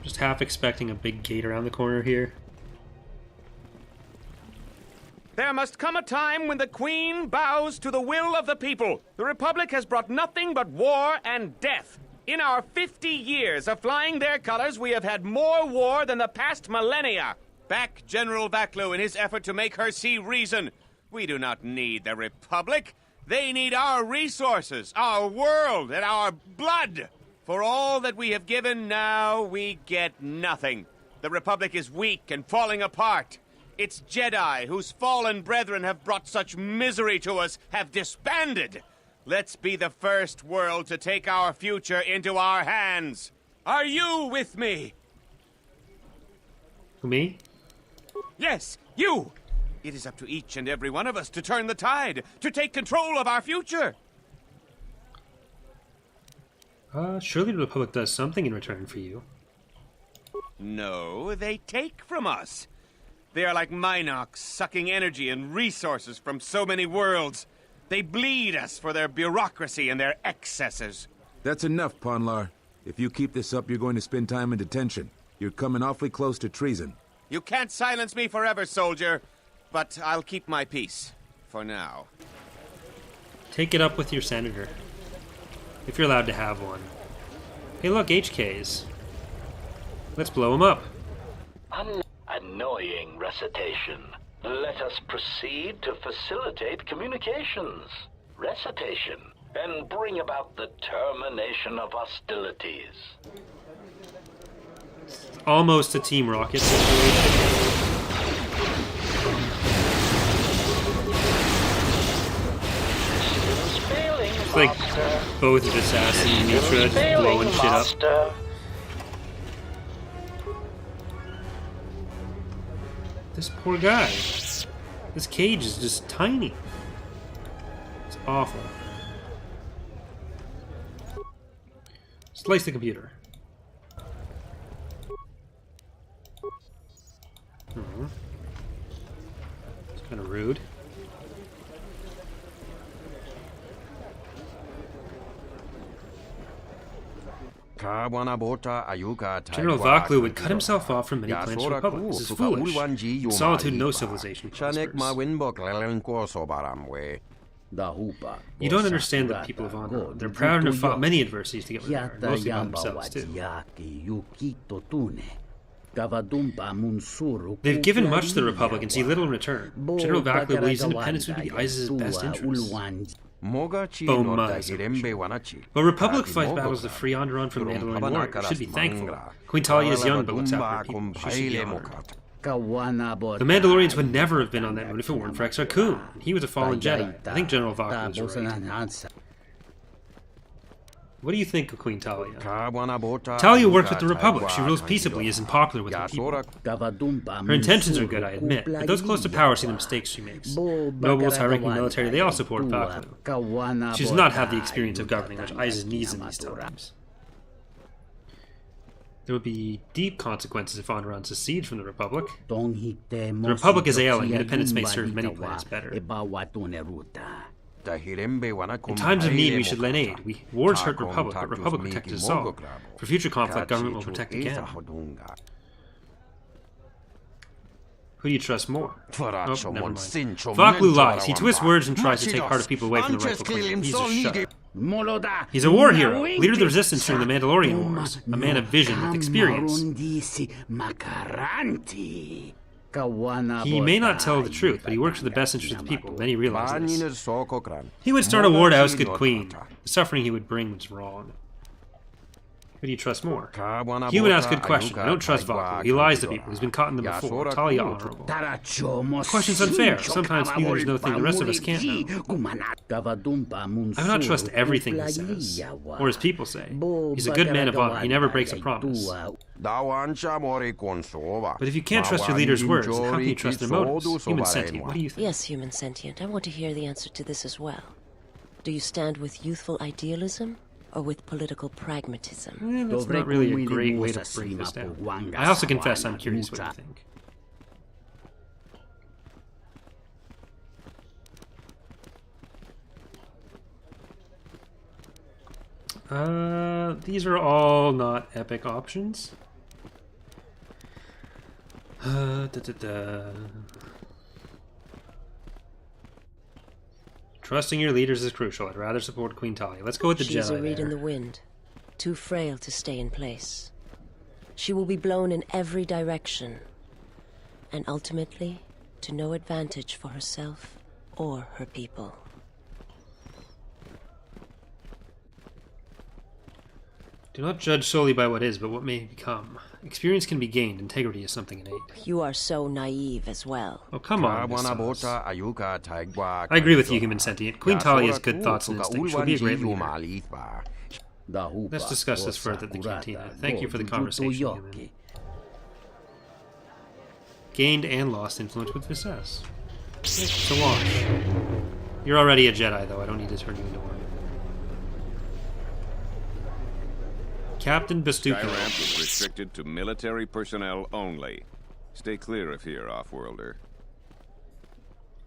Just half expecting a big gate around the corner here. There must come a time when the Queen bows to the will of the people. The Republic has brought nothing but war and death. In our 50 years of flying their colors, we have had more war than the past millennia. Back General Vaclu in his effort to make her see reason. We do not need the Republic. They need our resources, our world, and our blood. For all that we have given, now we get nothing. The Republic is weak and falling apart. Its Jedi, whose fallen brethren have brought such misery to us, have disbanded. Let's be the first world to take our future into our hands. Are you with me? Me? Yes, you! It is up to each and every one of us to turn the tide, to take control of our future. Surely the Republic does something in return for you. No, they take from us. They are like Minox, sucking energy and resources from so many worlds. They bleed us for their bureaucracy and their excesses. That's enough, Ponlar. If you keep this up, you're going to spend time in detention. You're coming awfully close to treason. You can't silence me forever, soldier. But I'll keep my peace. For now. Take it up with your senator. If you're allowed to have one. Hey look, HKs. Let's blow him up. Annoying recitation. Let us proceed to facilitate communications. Recitation. And bring about the termination of hostilities. It's almost a Team Rocket situation. It's like both of Assassin and Mitra just blowing shit up. This poor guy. This cage is just tiny. It's awful. Slice the computer. It's kind of rude. General Vaklu would cut himself off from many plans for the Republic. This is foolish. In solitude, no civilization prospers. You don't understand the people of Onderon. They're proud and have fought many adversities to get where they are, mostly by themselves, too. They've given much to the Republic and see little in return. General Vaklu believes independence would be Iziz's best interest. But Republic fights battles to free Onderon from Mandalorian warriors. Should be thankful. Queen Talia is young but looks after her people. She should be honored. The Mandalorians would never have been on that moon if it weren't for Exar Kun. He was a fallen Jedi. I think General Vaklu was right. What do you think of Queen Talia? Talia worked with the Republic. She rules peaceably, isn't popular with her people. Her intentions are good, I admit, but those close to power see the mistakes she makes. Nobles, high-ranking military, they all support Vaklu. She does not have the experience of governing which Iziz needs in these times. There would be deep consequences if Onderon secedes from the Republic. The Republic is ailing. Independence may serve many plans better. In times of need, we should lend aid. Wars hurt Republic, but Republic protected us all. For future conflict, government will protect again. Who do you trust more? Oh, never mind. Vaklu lies. He twists words and tries to take heart of people away from the rightful claim. He's a shut. He's a war hero, leader of the resistance during the Mandalorian Wars, a man of vision with experience. He may not tell the truth, but he works for the best interest of the people. Many realize this. He would start a war to oust good Queen. The suffering he would bring was wrong. Who do you trust more? He would ask good questions. I don't trust Vaklu. He lies to people. He's been caught in them before. Talia honorable. The question's unfair. Sometimes leaders know things the rest of us can't know. I would not trust everything he says. Or as people say. He's a good man of honor. He never breaks a promise. But if you can't trust your leader's words, how can you trust their motives? Human sentient, what do you think? Yes, human sentient. I want to hear the answer to this as well. Do you stand with youthful idealism? Or with political pragmatism? That's not really a great way to break this down. I also confess I'm curious what you think. These are all not epic options. Trusting your leaders is crucial. I'd rather support Queen Talia. Let's go with the Jedi. She's a reed in the wind, too frail to stay in place. She will be blown in every direction, and ultimately to no advantage for herself or her people. Do not judge solely by what is, but what may become. Experience can be gained. Integrity is something innate. You are so naive as well. Oh, come on, I agree with you, human sentient. Queen Talia has good thoughts and instincts. She'll be a great leader. Let's discuss this further at the cantina. Thank you for the conversation, human. Gained and lost influence with Iziz. It's a wash. You're already a Jedi, though. I don't need to turn you into one. Captain Bastuco. Skyramp is restricted to military personnel only. Stay clear of here, Offworlder.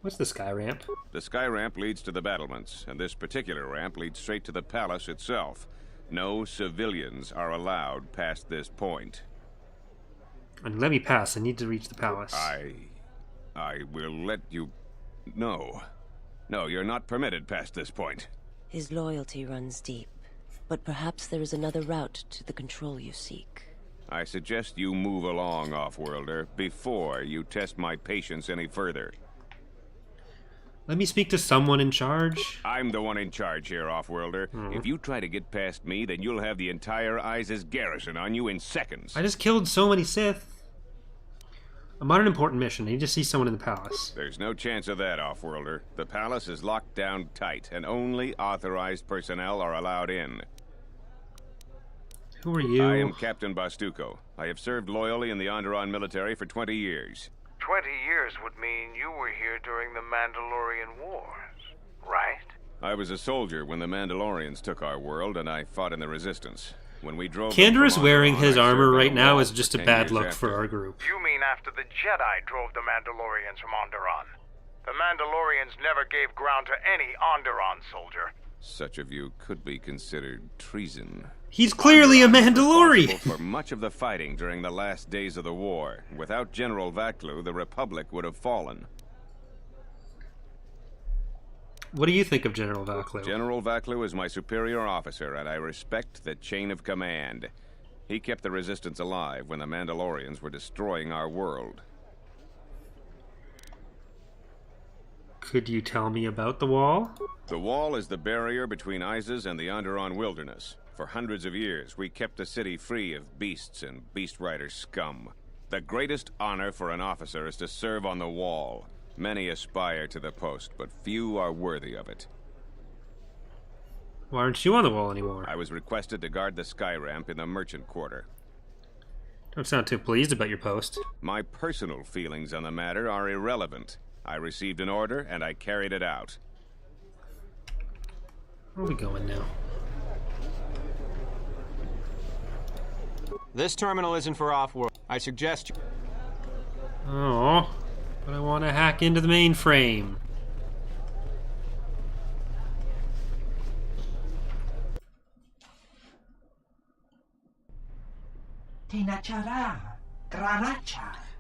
What's the sky ramp? The sky ramp leads to the battlements, and this particular ramp leads straight to the palace itself. No civilians are allowed past this point. And let me pass. I need to reach the palace. I will let you... No. No, you're not permitted past this point. His loyalty runs deep, but perhaps there is another route to the control you seek. I suggest you move along, Offworlder, before you test my patience any further. Let me speak to someone in charge. I'm the one in charge here, Offworlder. If you try to get past me, then you'll have the entire Iziz garrison on you in seconds. I just killed so many Sith. I'm on an important mission. I need to see someone in the palace. There's no chance of that, Offworlder. The palace is locked down tight, and only authorized personnel are allowed in. Who are you? I am Captain Bastuco. I have served loyally in the Onderon military for 20 years. 20 years would mean you were here during the Mandalorian Wars, right? I was a soldier when the Mandalorians took our world, and I fought in the Resistance. When we drove... Canderous wearing his armor right now is just a bad look for our group. You mean after the Jedi drove the Mandalorians from Onderon? The Mandalorians never gave ground to any Onderon soldier. Such of you could be considered treason. He's clearly a Mandalorian! For much of the fighting during the last days of the war. Without General Vaklu, the Republic would have fallen. What do you think of General Vaklu? General Vaklu is my superior officer, and I respect the chain of command. He kept the Resistance alive when the Mandalorians were destroying our world. Could you tell me about the wall? The wall is the barrier between Iziz and the Onderon wilderness. For hundreds of years, we kept the city free of beasts and beast rider scum. The greatest honor for an officer is to serve on the wall. Many aspire to the post, but few are worthy of it. Why aren't you on the wall anymore? I was requested to guard the sky ramp in the merchant quarter. Don't sound too pleased about your post. My personal feelings on the matter are irrelevant. I received an order, and I carried it out. Where are we going now? This terminal isn't for off-world. I suggest you... Oh, but I want to hack into the mainframe.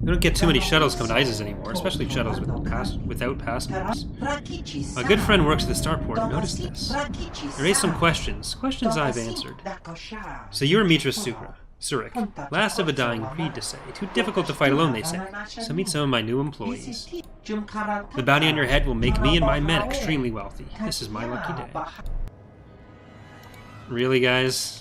We don't get too many shuttles coming to Iziz anymore, especially shuttles without passengers. My good friend works at the starport. Notice this. I raised some questions. Questions I've answered. So you're Mitra Surik, last of a dying breed to say. Too difficult to fight alone, they say. So meet some of my new employees. The bounty on your head will make me and my men extremely wealthy. This is my lucky day. Really, guys?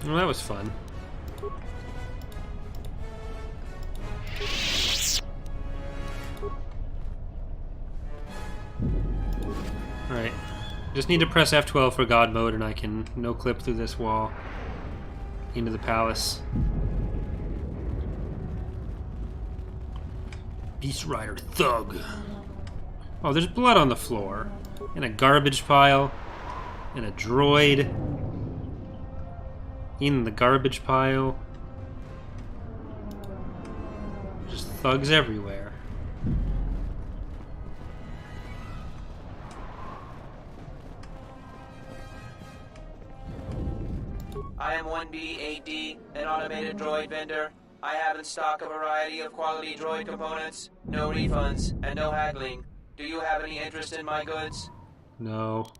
Well, that was fun. Alright. Just need to press F12 for God mode and I can no-clip through this wall into the palace. Beast Rider Thug. Oh, there's blood on the floor. And a garbage pile. And a droid. In the garbage pile. Just thugs everywhere. I am 1B8D, an automated droid vendor. I have in stock a variety of quality droid components, no refunds, and no haggling. Do you have any interest in my goods? No.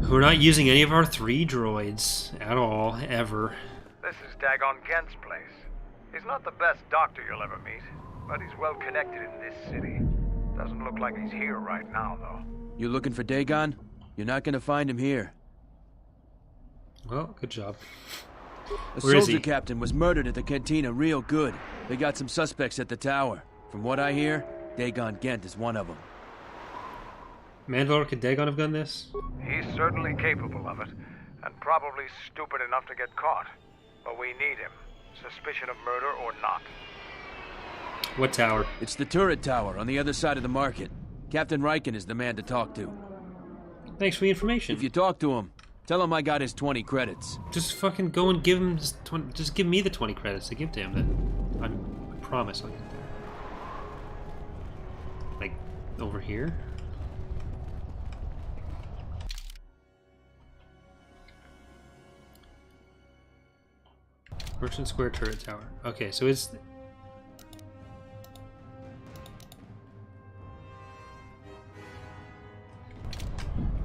We're not using any of our 3 droids at all, ever. This is Dagon Ghent's place. He's not the best doctor you'll ever meet, but he's well connected in this city. Doesn't look like he's here right now, though. You looking for Dagon? You're not gonna find him here. Well, good job. A Where is soldier he? captain was murdered at the cantina real good. They got some suspects at the tower. From what I hear, Dagon Ghent is one of them. Mandalore, could Dagon have done this? He's certainly capable of it, and probably stupid enough to get caught. But we need him, suspicion of murder or not. What tower? It's the turret tower on the other side of the market. Captain Riken is the man to talk to. Thanks for the information. If you talk to him, tell him I got his 20 credits. Just fucking go and give him his 20, just give me the 20 credits to give to him then. I promise I'll get there. Like, over here? Merchant Square Turret Tower. Okay, so it's...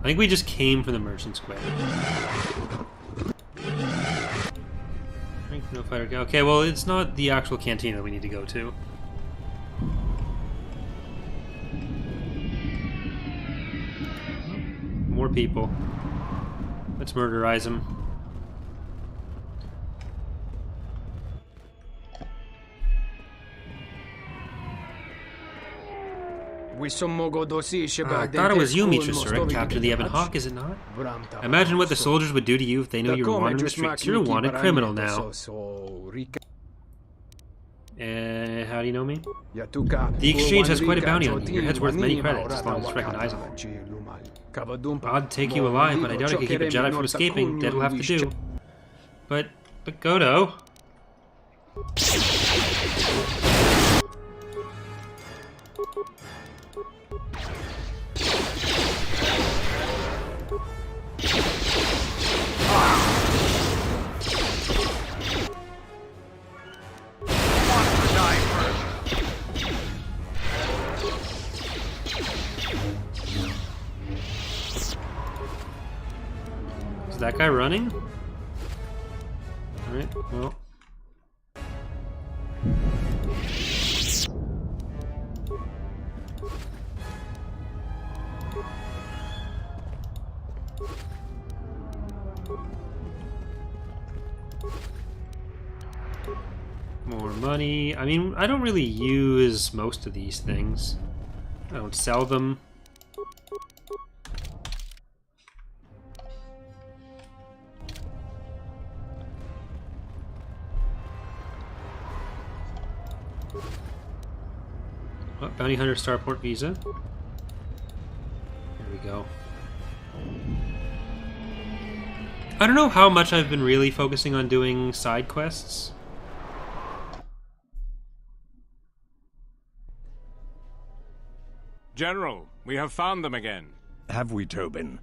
I think we just came from the Merchant Square. No fighter. Okay, well, it's not the actual cantina we need to go to. More people. Let's murderize them. I thought it was you, Mitra, capture the Ebon Hawk, is it not? Imagine what the soldiers would do to you if they knew you were wanted in the streets. You're a wanted criminal now. How do you know me? The exchange has quite a bounty on you. Your head's worth many credits, as long as it's recognizable. I'd take you alive, but I doubt I could keep a Jedi from escaping. Dead will have to do. But Godo... Is that guy running? Alright, well. More money. I mean, I don't really use most of these things. I don't sell them. Oh, Bounty Hunter Starport Visa. Here we go. I don't know how much I've been really focusing on doing side quests. General, we have found them again. Have we, Tobin?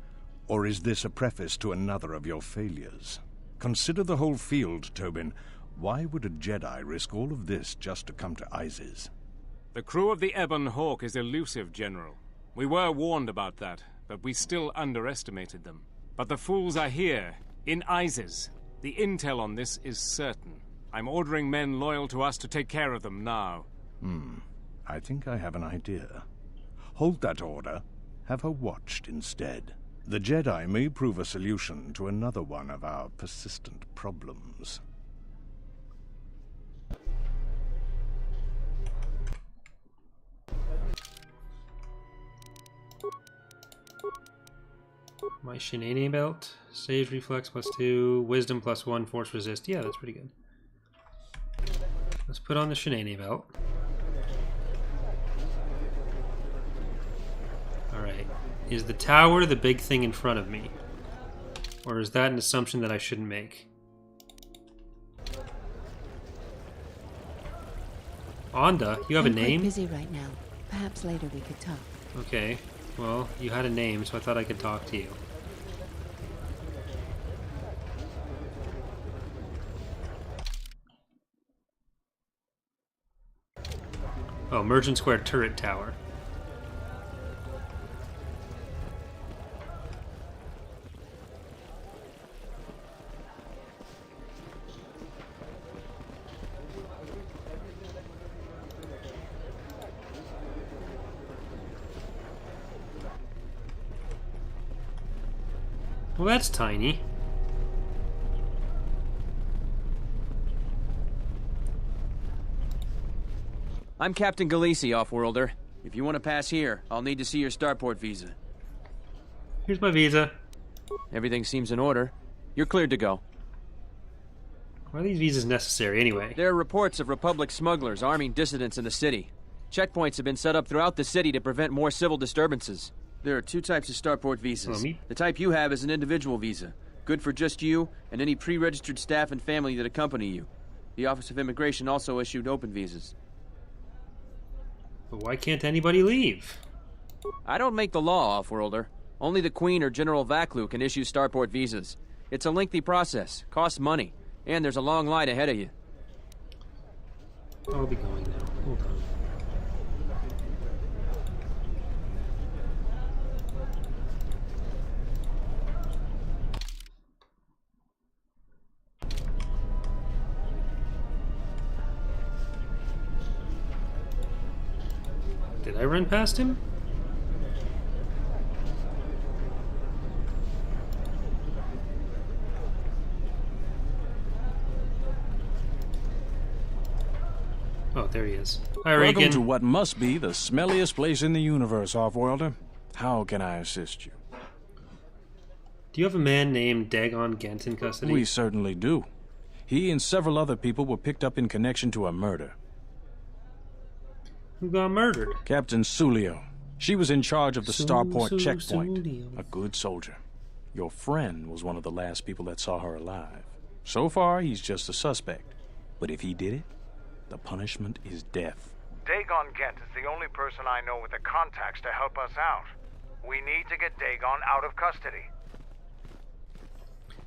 Or is this a preface to another of your failures? Consider the whole field, Tobin. Why would a Jedi risk all of this just to come to Iziz? The crew of the Ebon Hawk is elusive, General. We were warned about that, but we still underestimated them. But the fools are here, in Iziz. The intel on this is certain. I'm ordering men loyal to us to take care of them now. I think I have an idea. Hold that order. Have her watched instead. The Jedi may prove a solution to another one of our persistent problems. My Shenane belt. Sage reflex +2, wisdom +1, force resist. Yeah, that's pretty good. Let's put on the Shenane belt. Alright. Is the tower the big thing in front of me? Or is that an assumption that I shouldn't make? Onda, you have a name? I'm busy right now. Perhaps later we could talk. Okay. Well, you had a name, so I thought I could talk to you. Oh, Merchant Square Turret Tower. Well, that's tiny. I'm Captain Galisi, Offworlder. If you want to pass here, I'll need to see your starport visa. Here's my visa. Everything seems in order. You're cleared to go. Why are these visas necessary anyway? There are reports of Republic smugglers arming dissidents in the city. Checkpoints have been set up throughout the city to prevent more civil disturbances. There are 2 types of starport visas. The type you have is an individual visa, good for just you and any pre-registered staff and family that accompany you. The Office of Immigration also issued open visas. But why can't anybody leave? I don't make the law, Offworlder. Only the Queen or General Vaklu can issue starport visas. It's a lengthy process, costs money, and there's a long line ahead of you. I'll be going now. Hold on. Did I run past him? Oh, there he is. Hi, Reagan. Welcome to what must be the smelliest place in the universe, Offworlder. How can I assist you? Do you have a man named Dagon Ghent in custody? We certainly do. He and several other people were picked up in connection to a murder. Who got murdered? Captain Sulio. She was in charge of the Starport checkpoint. Sulio. A good soldier. Your friend was one of the last people that saw her alive. So far, he's just a suspect. But if he did it, the punishment is death. Dagon Ghent is the only person I know with the contacts to help us out. We need to get Dagon out of custody.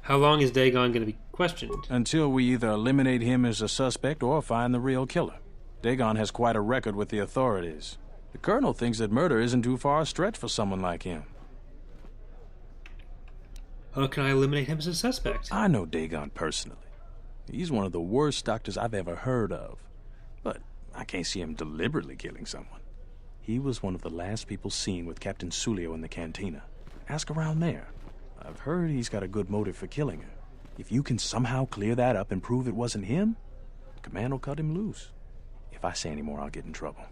How long is Dagon going to be questioned? Until we either eliminate him as a suspect or find the real killer. Dagon has quite a record with the authorities. The Colonel thinks that murder isn't too far a stretch for someone like him. How can I eliminate him as a suspect? I know Dagon personally. He's one of the worst doctors I've ever heard of. But I can't see him deliberately killing someone. He was one of the last people seen with Captain Sulio in the cantina. Ask around there. I've heard he's got a good motive for killing her. If you can somehow clear that up and prove it wasn't him, the command will cut him loose. If I say any more, I'll get in trouble.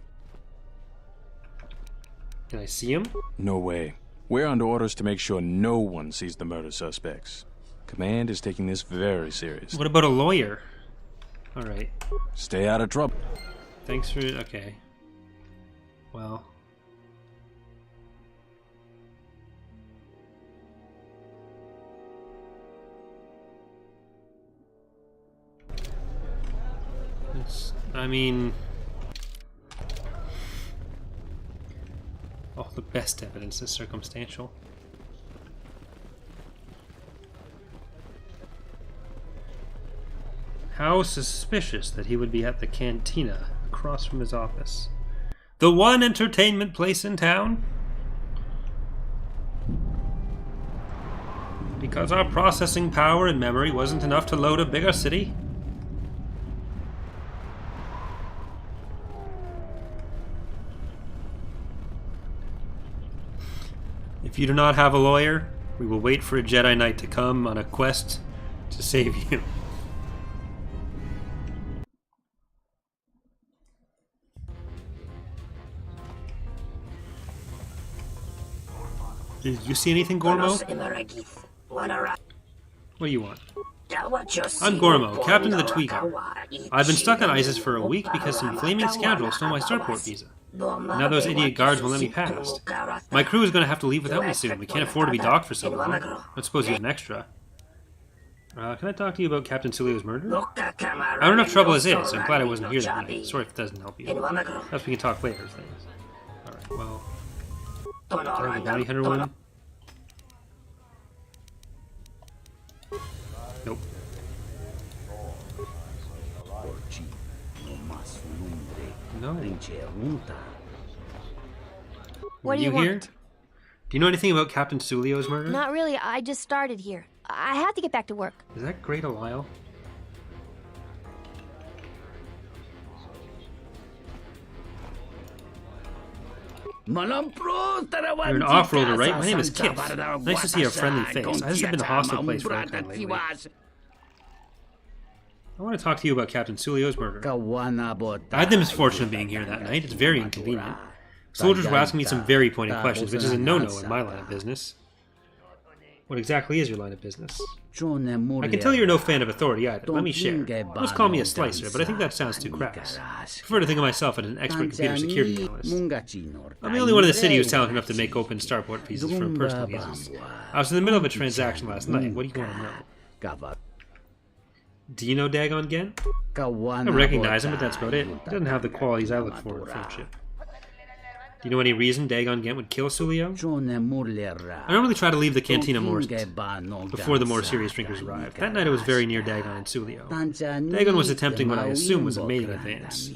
Can I see him? No way. We're under orders to make sure no one sees the murder suspects. Command is taking this very seriously. What about a lawyer? Alright. Stay out of trouble. Thanks for... okay. Well... I mean... Oh, the best evidence is circumstantial. How suspicious that he would be at the cantina across from his office. The one entertainment place in town? Because our processing power and memory wasn't enough to load a bigger city? If you do not have a lawyer, we will wait for a Jedi Knight to come on a quest to save you. Did you see anything, Gormo? What do you want? I'm Gormo, captain of the Twiga. I've been stuck on Iziz for a week because some flaming scoundrel stole my starport visa. Now those idiot guards won't let me past. My crew is going to have to leave without me soon. We can't afford to be docked for so long. I suppose you have an extra. Can I talk to you about Captain Sulio's murder? I'm in enough trouble as is. I'm glad I wasn't here that night. Sorry if it doesn't help you. Perhaps we can talk later. Alright, well... Do I have a bounty hunter one? Nope. No. What do you want? Here? Do you know anything about Captain Sulio's murder? Not really. I just started here. I have to get back to work. Is that Great Alile? You're an off-roader, right? My name is Kith. Nice to see a friendly face. I just have been a hostile place for Oakland lately. I want to talk to you about Captain Sulio's murder. I had the misfortune of being here that night. It's very inconvenient. Soldiers were asking me some very pointed questions, which is a no-no in my line of business. What exactly is your line of business? I can tell you're no fan of authority either. Let me share. Most call me a slicer, but I think that sounds too crass. I prefer to think of myself as an expert computer security analyst. I'm the only one in the city who's talented enough to make open starport visas for personal uses. I was in the middle of a transaction last night. What do you want to know? Do you know Dagon Ghent? I recognize him, but that's about it. He doesn't have the qualities I look for in friendship. Do you know any reason Dagon Ghent would kill Sulio? I normally try to leave the cantina more before the more serious drinkers arrive. That night I was very near Dagon and Sulio. Dagon was attempting what I assume was a mating advance.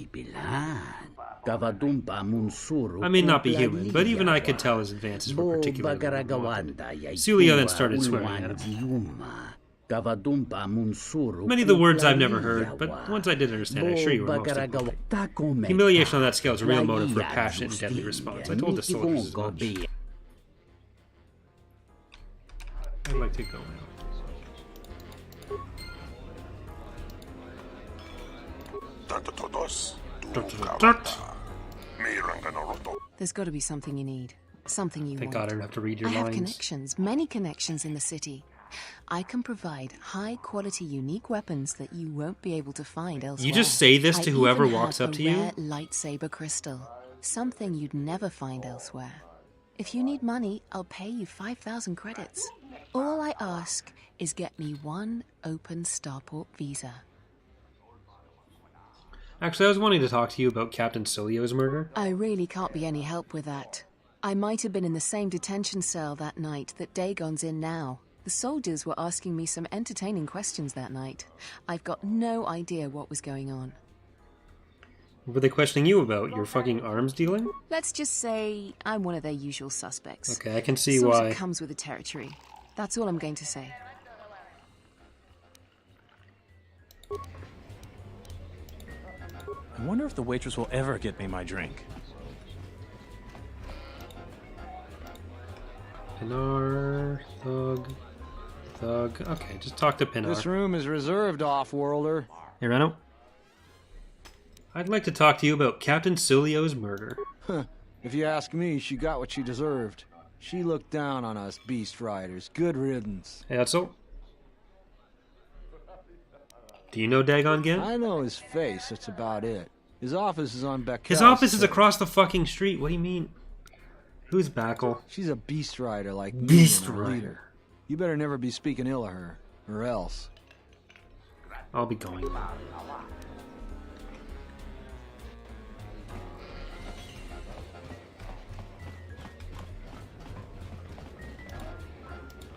I may not be human, but even I could tell his advances were particularly unwanted. Sulio then started swearing at him. Many of the words I've never heard, but the ones I did understand, I assure you were mostly polite. Humiliation on that scale is a real motive for a passionate and deadly response. I told the soldiers as much. I'd like to go now. There's got to be something you need. Something you Thank want. God I don't have to read your lines. I have connections, many connections in the city. I can provide high-quality, unique weapons that you won't be able to find elsewhere. You just say this to whoever walks up to you? Rare lightsaber crystal, something you'd never find elsewhere. If you need money, I'll pay you 5,000 credits. All I ask is get me one open starport visa. Actually, I was wanting to talk to you about Captain Sulio's murder. I really can't be any help with that. I might have been in the same detention cell that night that Dagon's in now. The soldiers were asking me some entertaining questions that night. I've got no idea what was going on. What were they questioning you about? Your fucking arms dealing? Let's just say I'm one of their usual suspects. Okay, I can see sort why. Of comes with the territory. That's all I'm going to say. I wonder if the waitress will ever get me my drink. Pinar, Thug. Okay, just talk to Pinar. This room is reserved, off-worlder. Hey, Reno. I'd like to talk to you about Captain Sulio's murder. If you ask me, she got what she deserved. She looked down on us beast riders. Good riddance. Hey, Etzel. Do you know Dagon Ghent? I know his face, that's about it. His office is on Beck. His office is across the fucking street. What do you mean? Who's Backle? She's a beast rider like Beast me, Rider. You better never be speaking ill of her, or else. I'll be going.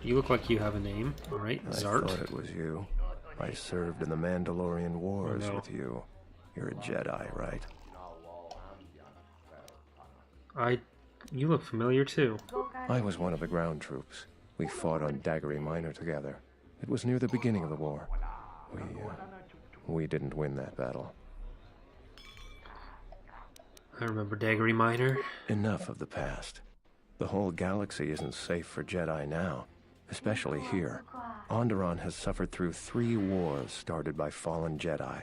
You look like you have a name, alright? Zart. I thought it was you. I served in the Mandalorian Wars with you. You're a Jedi, right? You look familiar too. I was one of the ground troops. We fought on Daggery Minor together. It was near the beginning of the war. We didn't win that battle. I remember Daggery Minor. Enough of the past. The whole galaxy isn't safe for Jedi now, especially here. Onderon has suffered through 3 wars started by fallen Jedi.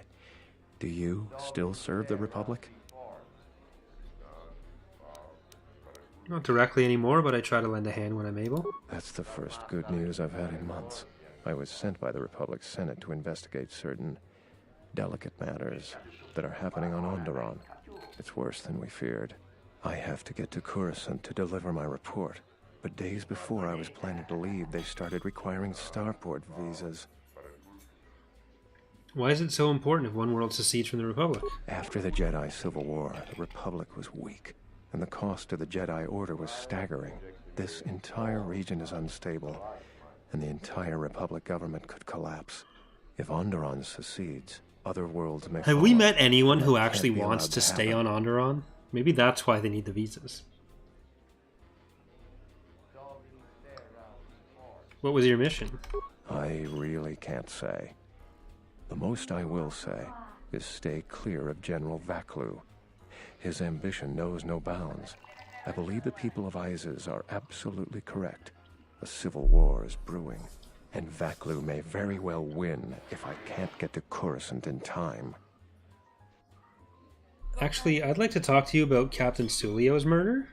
Do you still serve the Republic? Not directly anymore, but I try to lend a hand when I'm able. That's the first good news I've had in months. I was sent by the Republic Senate to investigate certain delicate matters that are happening on Onderon. It's worse than we feared. I have to get to Coruscant to deliver my report. But days before I was planning to leave, they started requiring starport visas. Why is it so important if one world secedes from the Republic? After the Jedi Civil War, the Republic was weak, and the cost to the Jedi Order was staggering. This entire region is unstable, and the entire Republic government could collapse. If Onderon secedes, other worlds may Have we met anyone who actually wants to stay on Onderon? Maybe that's why they need the visas. What was your mission? I really can't say. The most I will say is stay clear of General Vaklu. His ambition knows no bounds. I believe the people of Iziz are absolutely correct. A civil war is brewing, and Vaklu may very well win if I can't get to Coruscant in time. Actually, I'd like to talk to you about Captain Sulio's murder.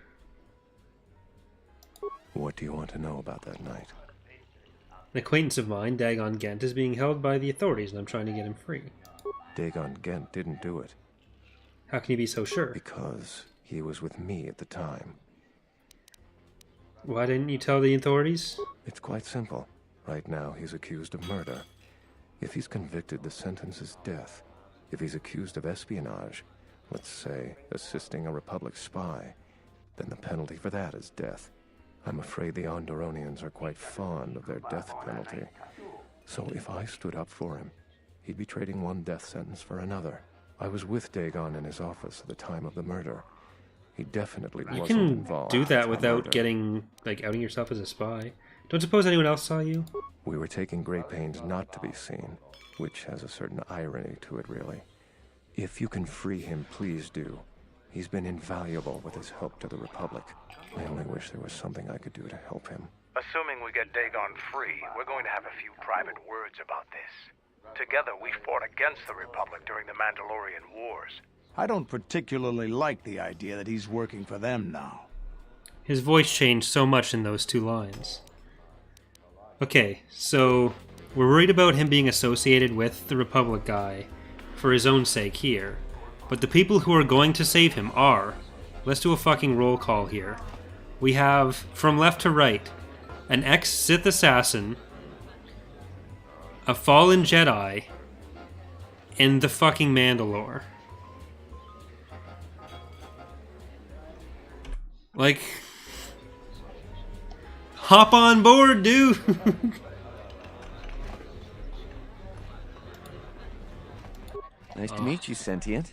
What do you want to know about that night? An acquaintance of mine, Dagon Ghent, is being held by the authorities, and I'm trying to get him free. Dagon Ghent didn't do it. How can you be so sure? Because he was with me at the time. Why didn't you tell the authorities? It's quite simple. Right now, he's accused of murder. If he's convicted, the sentence is death. If he's accused of espionage, let's say assisting a Republic spy, then the penalty for that is death. I'm afraid the Onderonians are quite fond of their death penalty. So if I stood up for him, he'd be trading one death sentence for another. I was with Dagon in his office at the time of the murder. He definitely wasn't involved. You can do that without getting, like, outing yourself as a spy. Don't suppose anyone else saw you? We were taking great pains not to be seen, which has a certain irony to it, really. If you can free him, please do. He's been invaluable with his help to the Republic. I only wish there was something I could do to help him. Assuming we get Dagon free, we're going to have a few private words about this. Together, we fought against the Republic during the Mandalorian Wars. I don't particularly like the idea that he's working for them now. His voice changed so much in those 2 lines. Okay, so we're worried about him being associated with the Republic guy for his own sake here. But the people who are going to save him are... Let's do a fucking roll call here. We have, from left to right, an ex-Sith assassin, a fallen Jedi, and the fucking Mandalore. Like... Hop on board, dude! Nice to meet you, Sentient.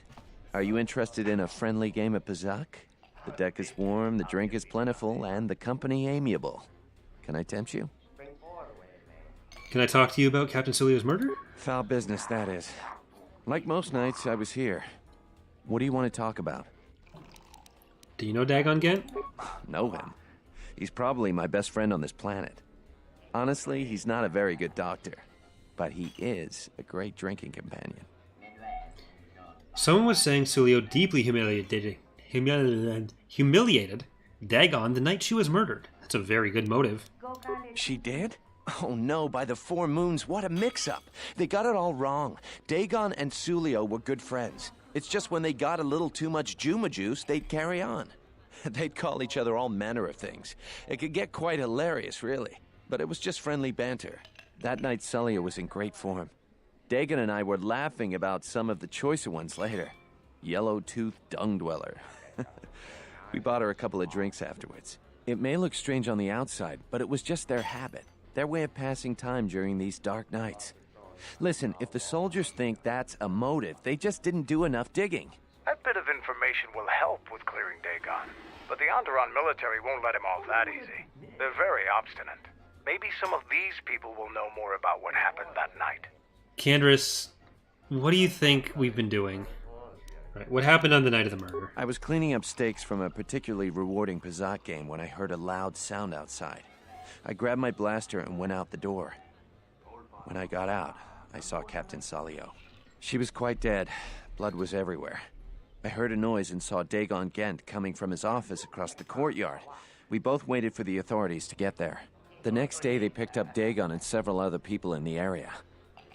Are you interested in a friendly game of Pazak? The deck is warm, the drink is plentiful, and the company amiable. Can I tempt you? Can I talk to you about Captain Sulio's murder? Foul business, that is. Like most nights, I was here. What do you want to talk about? Do you know Dagon Ghent? Know him. He's probably my best friend on this planet. Honestly, he's not a very good doctor, but he is a great drinking companion. Someone was saying Sulio deeply humiliated Dagon the night she was murdered. That's a very good motive. She did? Oh no, by the 4 moons, what a mix-up. They got it all wrong. Dagon and Sulio were good friends. It's just when they got a little too much Juma juice, they'd carry on. They'd call each other all manner of things. It could get quite hilarious, really. But it was just friendly banter. That night, Sulio was in great form. Dagon and I were laughing about some of the choicer ones later. Yellow-toothed dung dweller. We bought her a couple of drinks afterwards. It may look strange on the outside, but it was just their habit. Their way of passing time during these dark nights. Listen, if the soldiers think that's a motive, they just didn't do enough digging. That bit of information will help with clearing Dagon, but the Onderon military won't let him off that easy. They're very obstinate. Maybe some of these people will know more about what happened that night. Candace, what do you think we've been doing? Right, what happened on the night of the murder? I was cleaning up stakes from a particularly rewarding Pazak game when I heard a loud sound outside. I grabbed my blaster and went out the door. When I got out, I saw Captain Sulio. She was quite dead. Blood was everywhere. I heard a noise and saw Dagon Ghent coming from his office across the courtyard. We both waited for the authorities to get there. The next day, they picked up Dagon and several other people in the area.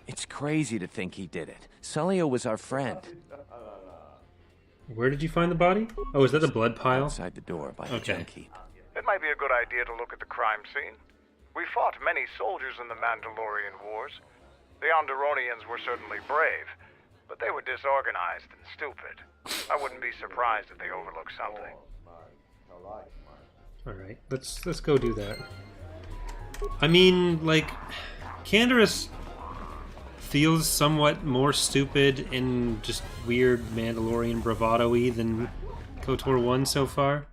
It's crazy to think he did it. Sulio was our friend. Where did you find the body? Oh, is that the blood pile? Outside the door by the junk heap. It might be a good idea to look at the crime scene. We fought many soldiers in the Mandalorian Wars. The Onderonians were certainly brave, but they were disorganized and stupid. I wouldn't be surprised if they overlooked something. Alright, let's go do that. I mean, like, Candace feels somewhat more stupid and just weird Mandalorian bravado-y than KotOR II so far.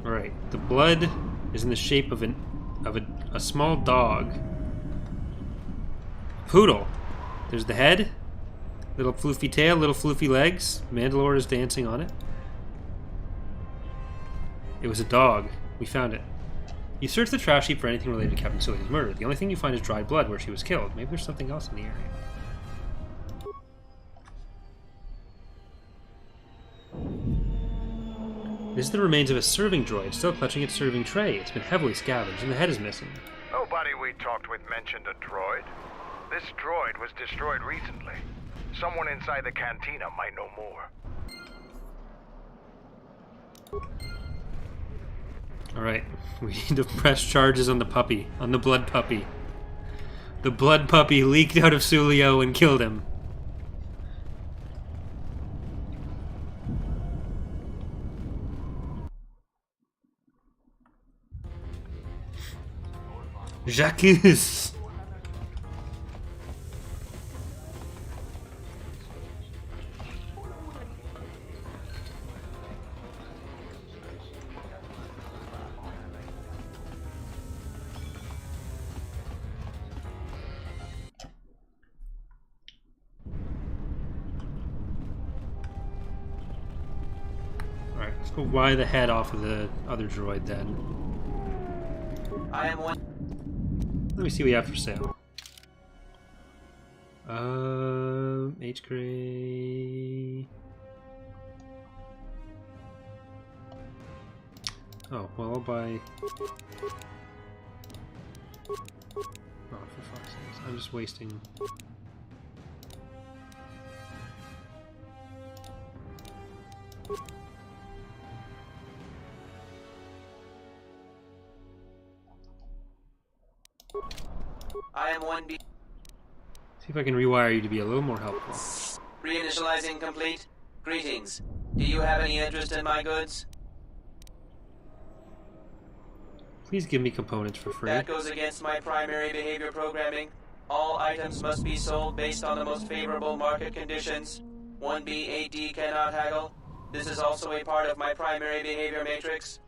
Alright, the blood is in the shape of a small dog. poodle. There's the head. Little floofy tail, little floofy legs. Mandalore is dancing on it. It was a dog. We found it. You search the trash heap for anything related to Captain Sulio's murder. The only thing you find is dried blood where she was killed. Maybe there's something else in the area. This is the remains of a serving droid, still clutching its serving tray. It's been heavily scavenged, and the head is missing. Nobody we talked with mentioned a droid. This droid was destroyed recently. Someone inside the cantina might know more. Alright, we need to press charges on the puppy, on the blood puppy. The blood puppy leaked out of Sulio and killed him. Jacques! Alright, let's go wire the head off of the other droid then. I am one. Let me see what we have for sale. H gray. Oh, well, I'll buy. Oh, for fuck's sake. I'm just wasting. I am 1B. See if I can rewire you to be a little more helpful. Reinitializing complete. Greetings. Do you have any interest in my goods? Please give me components for free. That goes against my primary behavior programming. All items must be sold based on the most favorable market conditions. 1B AD cannot haggle. This is also a part of my primary behavior matrix.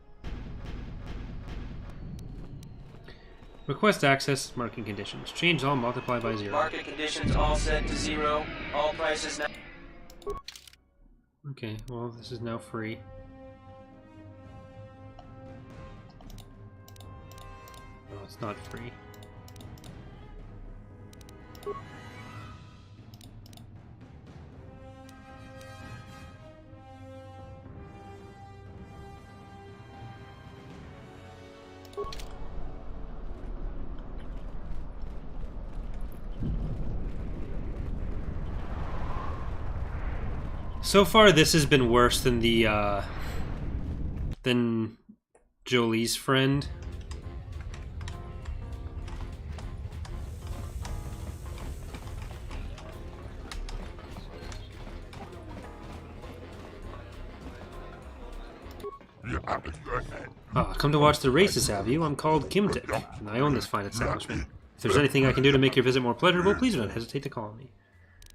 Request access, market conditions. Change all, multiply by 0. Market conditions all set to 0. All prices now. Okay, well, this is now free. No, it's not free. So far, this has been worse than the, than Jolie's friend. Come to watch the races, have you? I'm called Kimtik, and I own this fine establishment. If there's anything I can do to make your visit more pleasurable, please do not hesitate to call me.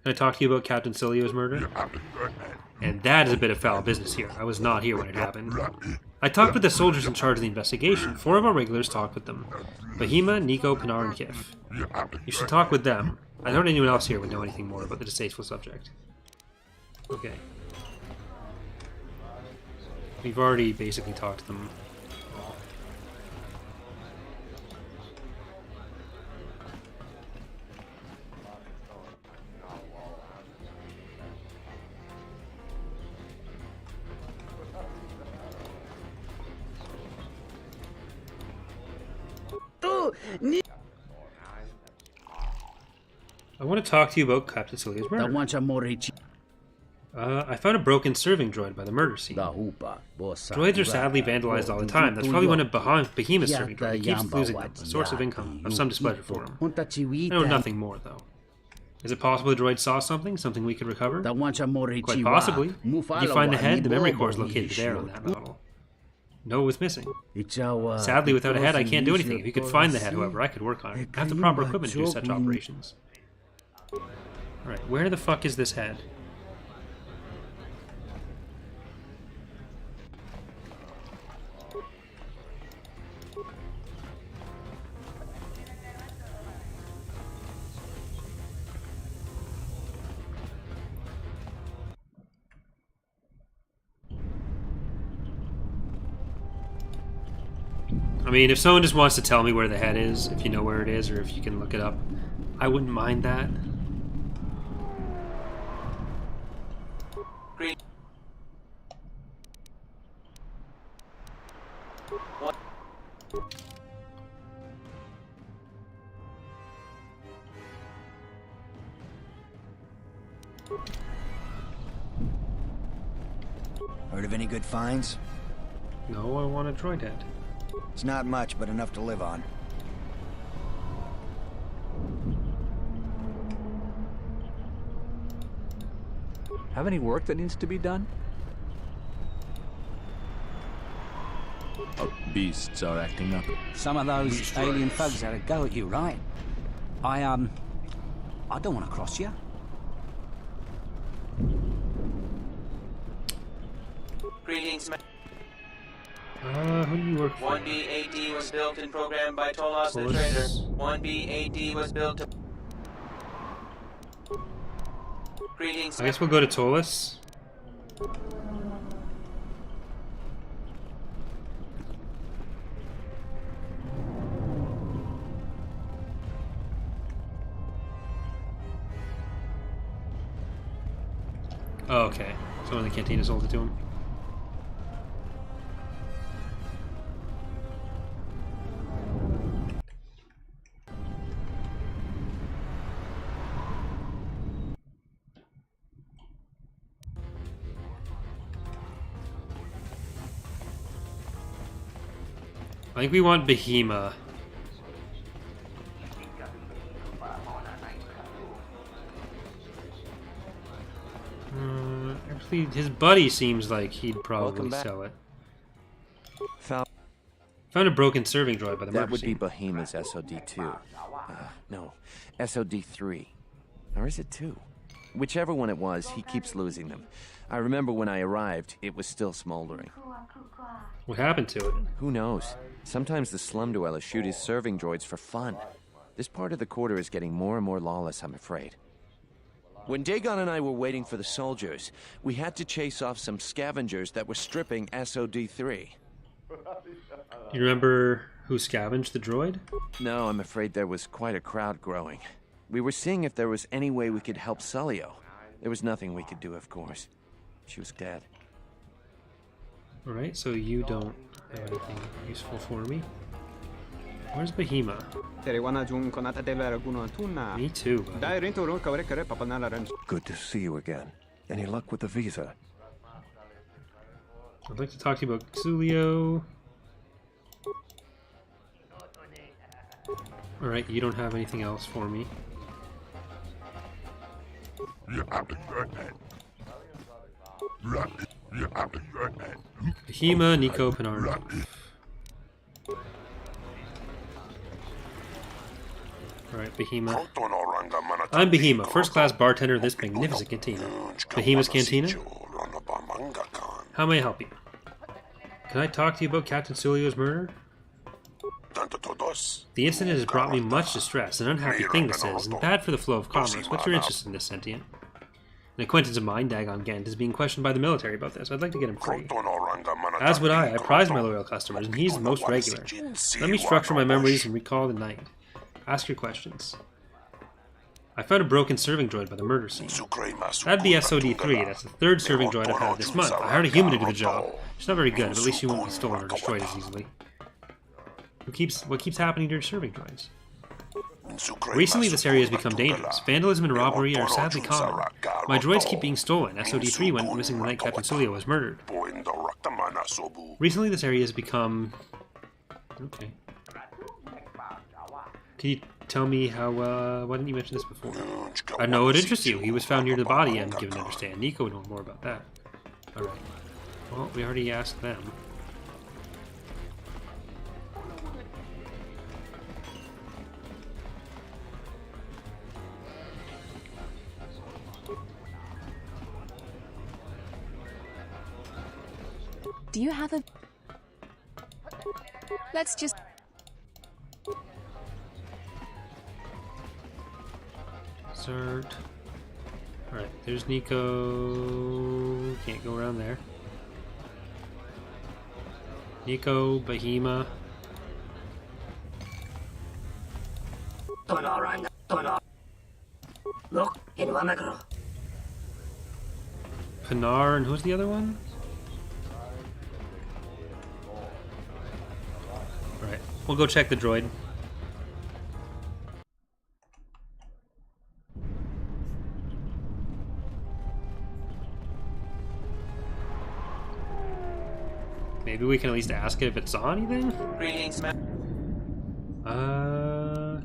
Can I talk to you about Captain Sulio's murder? And that is a bit of foul business here. I was not here when it happened. I talked with the soldiers in charge of the investigation. 4 of our regulars talked with them. Bahima, Nico, Pinar, and Kif. You should talk with them. I doubt anyone else here would know anything more about the distasteful subject. Okay. We've already basically talked to them. I want to talk to you about Captain Sulio's murder. I found a broken serving droid by the murder scene. Droids are sadly vandalized all the time. That's probably one of Behemoth's serving droids. He keeps losing them. A source of income. Of some displeasure for him. I know nothing more, though. Is it possible the droid saw something? Something we could recover? Quite possibly. Did you find the head? The memory core is located there on that model. No, it was missing. Sadly, without a head, I can't do anything. If you could find the head, however, I could work on it. I have the proper equipment to do such operations. Alright, where the fuck is this head? I mean, if someone just wants to tell me where the head is, if you know where it is, or if you can look it up, I wouldn't mind that. Heard of any good finds? No, I want a droid head. It's not much, but enough to live on. Have any work that needs to be done? Oh, beasts are acting up. Some of those alien thugs had a go at you, right? I don't want to cross you. Greetings, who do you work for? 1B-AD was built and programmed by Tolos the Traitor. 1B-AD was built to... Greetings, I guess we'll go to Tolos. Oh, okay. Someone in the cantina sold it to him. I think we want Behemoth. Actually, his buddy seems like he'd probably sell it. Found a broken serving droid by the That would be Behemoth's SOD-2. No, SOD-3. Or is it 2? Whichever one it was, he keeps losing them. I remember when I arrived, it was still smoldering. What happened to it? Who knows? Sometimes the slum dwellers shoot his serving droids for fun. This part of the quarter is getting more and more lawless, I'm afraid. When Dagon and I were waiting for the soldiers, we had to chase off some scavengers that were stripping SOD-3. You remember who scavenged the droid? No, I'm afraid there was quite a crowd growing. We were seeing if there was any way we could help Sulio. There was nothing we could do, of course. She was dead. Alright, so you don't have anything useful for me. Where's Behemoth? Me too, buddy. Good to see you again. Any luck with the visa? I'd like to talk to you about Xulio. Alright, you don't have anything else for me. Behemoth, Nico, Penarno. Alright, Behemoth. I'm Behemoth, first-class bartender of this magnificent cantina. Behemoth's Cantina? How may I help you? Can I talk to you about Captain Sulio's murder? The incident has brought me much distress, an unhappy thing this is, and bad for the flow of commerce. What's your interest in this sentient? An acquaintance of mine, Dagon Ghent, is being questioned by the military about this. I'd like to get him free. As would I. I prize my loyal customers, and he's the most regular. Let me structure my memories and recall the night. Ask your questions. I found a broken serving droid by the murder scene. That'd be SOD-3. That's the third serving droid I've had this month. I hired a human to do the job. She's not very good, but at least she won't be stolen or destroyed as easily. What keeps happening to your serving droids? Recently, this area has become dangerous. Vandalism and robbery are sadly common. My droids keep being stolen. SOD-3 went missing the night Captain Sulio was murdered. Recently, this area has become... Okay. Can you tell me how, why didn't you mention this before? I know what interests you. He was found near the body, I'm given to understand. Nico would know more about that. Alright. Well, we already asked them. Do you have a... Let's just... Cert. Alright, there's Nico. Can't go around there. Nico, Behemoth. Pinar, and who's the other one? Alright, we'll go check the droid. Maybe we can at least ask it if it saw anything? Greetings,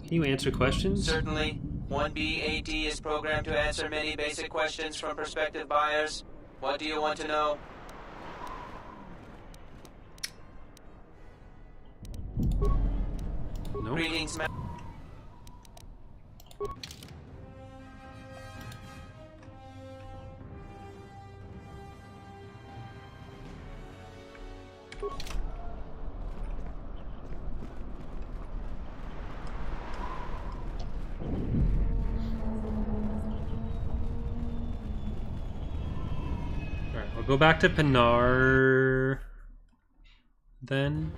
Can you answer questions? Certainly. 1B-AD is programmed to answer many basic questions from prospective buyers. What do you want to know? Nope. Greetings, Alright, we'll go back to Pinar then.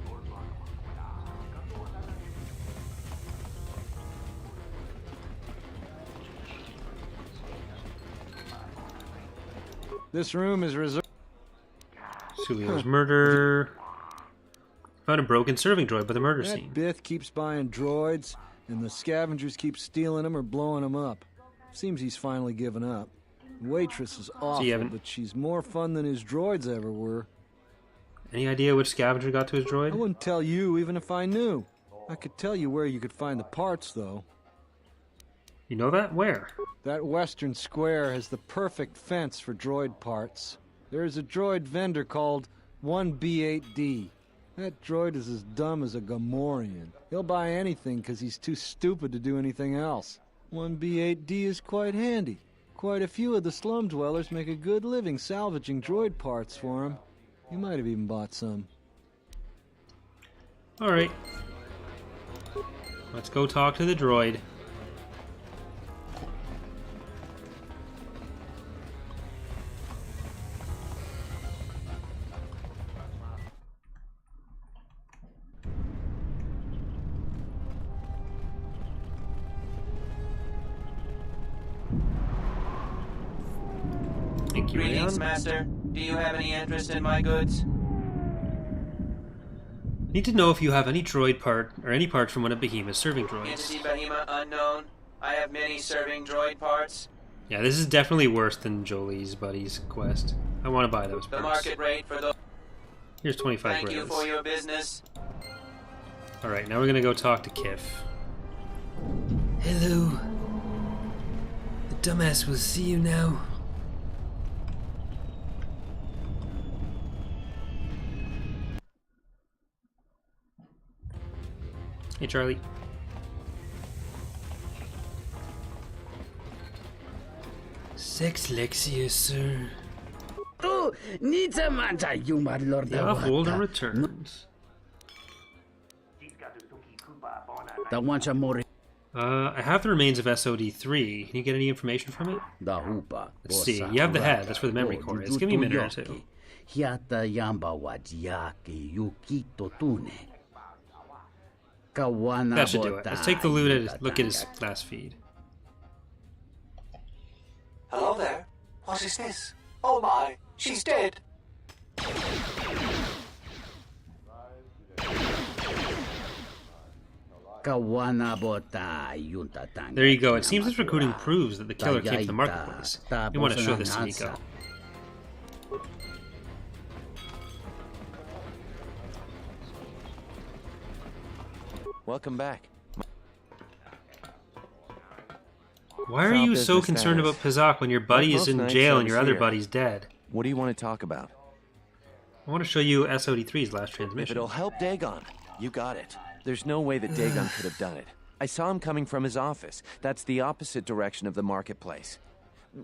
This room is reserved. Sulio's murder. Found a broken serving droid by the murder scene. Bith keeps buying droids, and the scavengers keep stealing them or blowing them up. Seems he's finally given up. The waitress is awful, but she's more fun than his droids ever were. Any idea which scavenger got to his droid? I wouldn't tell you even if I knew. I could tell you where you could find the parts, though. You know that? Where? That western square has the perfect fence for droid parts. There's a droid vendor called 1B8D. That droid is as dumb as a Gamorrean. He'll buy anything because he's too stupid to do anything else. 1B8D is quite handy. Quite a few of the slum dwellers make a good living salvaging droid parts for him. He might have even bought some. Alright. Let's go talk to the droid. Greetings, Master. Do you have any interest in my goods? Need to know if you have any droid part or any parts from one of Behemoth's serving droids. Entity Behemoth unknown. I have many serving droid parts. Yeah, this is definitely worse than Jolie's buddy's quest. I want to buy those parts. The market rate for those. Here's 25 Thank grand. you for your business. Alright, now we're gonna go talk to Kif. Hello. The dumbass will see you now. Hey, Charlie. Sex Lexia, sir. Oh, needs a manta, you my lord. The off-worlder returns. The ones are more. I have the remains of SOD-3. Can you get any information from it? Let's see. You have the head. That's where the memory core is. Give me a minute or two. That should do it. Let's take the loot and look at his last feed. Hello there. What is this? Oh my, she's dead. There you go. It seems this recruiting proves that the killer came to the marketplace. You want to show this to Nico. Welcome back. Why are you so concerned about Pizak when your buddy is in jail and your other buddy's dead? What do you want to talk about? I want to show you SOD-3's last transmission. If it'll help Dagon, you got it. There's no way that Dagon could have done it. I saw him coming from his office. That's the opposite direction of the marketplace.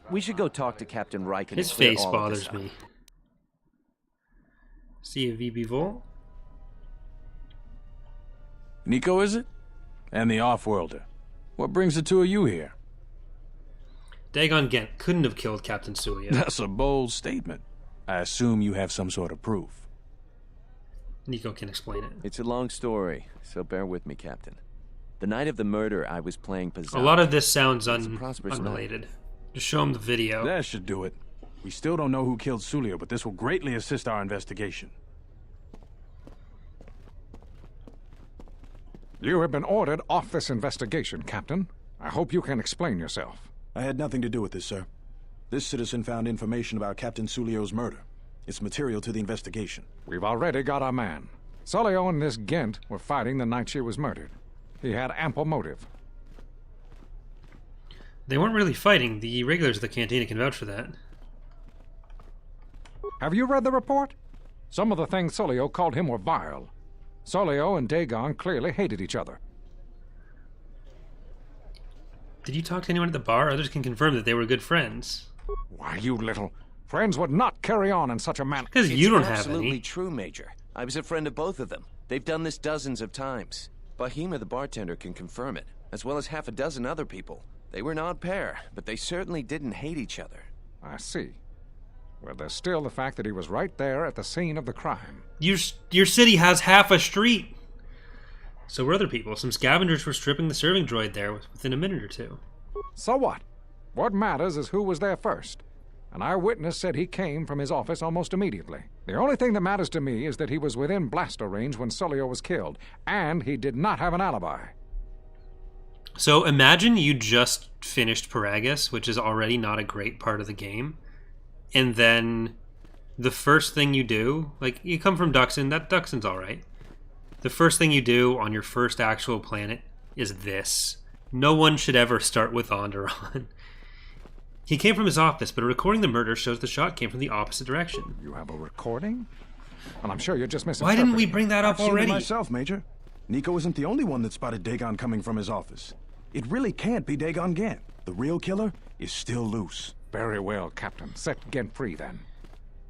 We should go talk to Captain Riken. His face bothers me. See a VB Vol? Nico, is it? And the off-worlder. What brings the two of you here? Dagon Ghent couldn't have killed Captain Sulio. That's a bold statement. I assume you have some sort of proof. Nico can explain it. It's a long story, so bear with me, Captain. The night of the murder, I was playing Pizzazz. A lot of this sounds prosperous unrelated. Just show him the video. That should do it. We still don't know who killed Sulio, but this will greatly assist our investigation. You have been ordered off this investigation, Captain. I hope you can explain yourself. I had nothing to do with this, sir. This citizen found information about Captain Sulio's murder. It's material to the investigation. We've already got our man. Sulio and this Ghent were fighting the night she was murdered. He had ample motive. They weren't really fighting. The regulars of the cantina can vouch for that. Have you read the report? Some of the things Sulio called him were vile. Sulio and Dagon clearly hated each other. Did you talk to anyone at the bar? Others can confirm that they were good friends. Why, you little... Friends would not carry on in such a manner. Because you don't have any. It's absolutely true, Major. I was a friend of both of them. They've done this dozens of times. Bahima, the bartender, can confirm it, as well as half a dozen other people. They were an odd pair, but they certainly didn't hate each other. I see. Well, there's still the fact that he was right there at the scene of the crime. Your city has half a street. So were other people. Some scavengers were stripping the serving droid there within a minute or two. So what? What matters is who was there first. An eyewitness said he came from his office almost immediately. The only thing that matters to me is that he was within blaster range when Sulio was killed, and he did not have an alibi. So imagine you just finished Paragus, which is already not a great part of the game, and then the first thing you do, like, you come from Duxon, that Duxon's alright. The first thing you do on your first actual planet is this. No one should ever start with Onderon. He came from his office, but a recording of the murder shows the shot came from the opposite direction. You have a recording? Well, I'm sure you're just Why didn't we bring that up I've already? seen it myself, Major. Nico isn't the only one that spotted Dagon coming from his office. It really can't be Dagon Ghent. The real killer is still loose. Very well, Captain. Set Ghent free, then.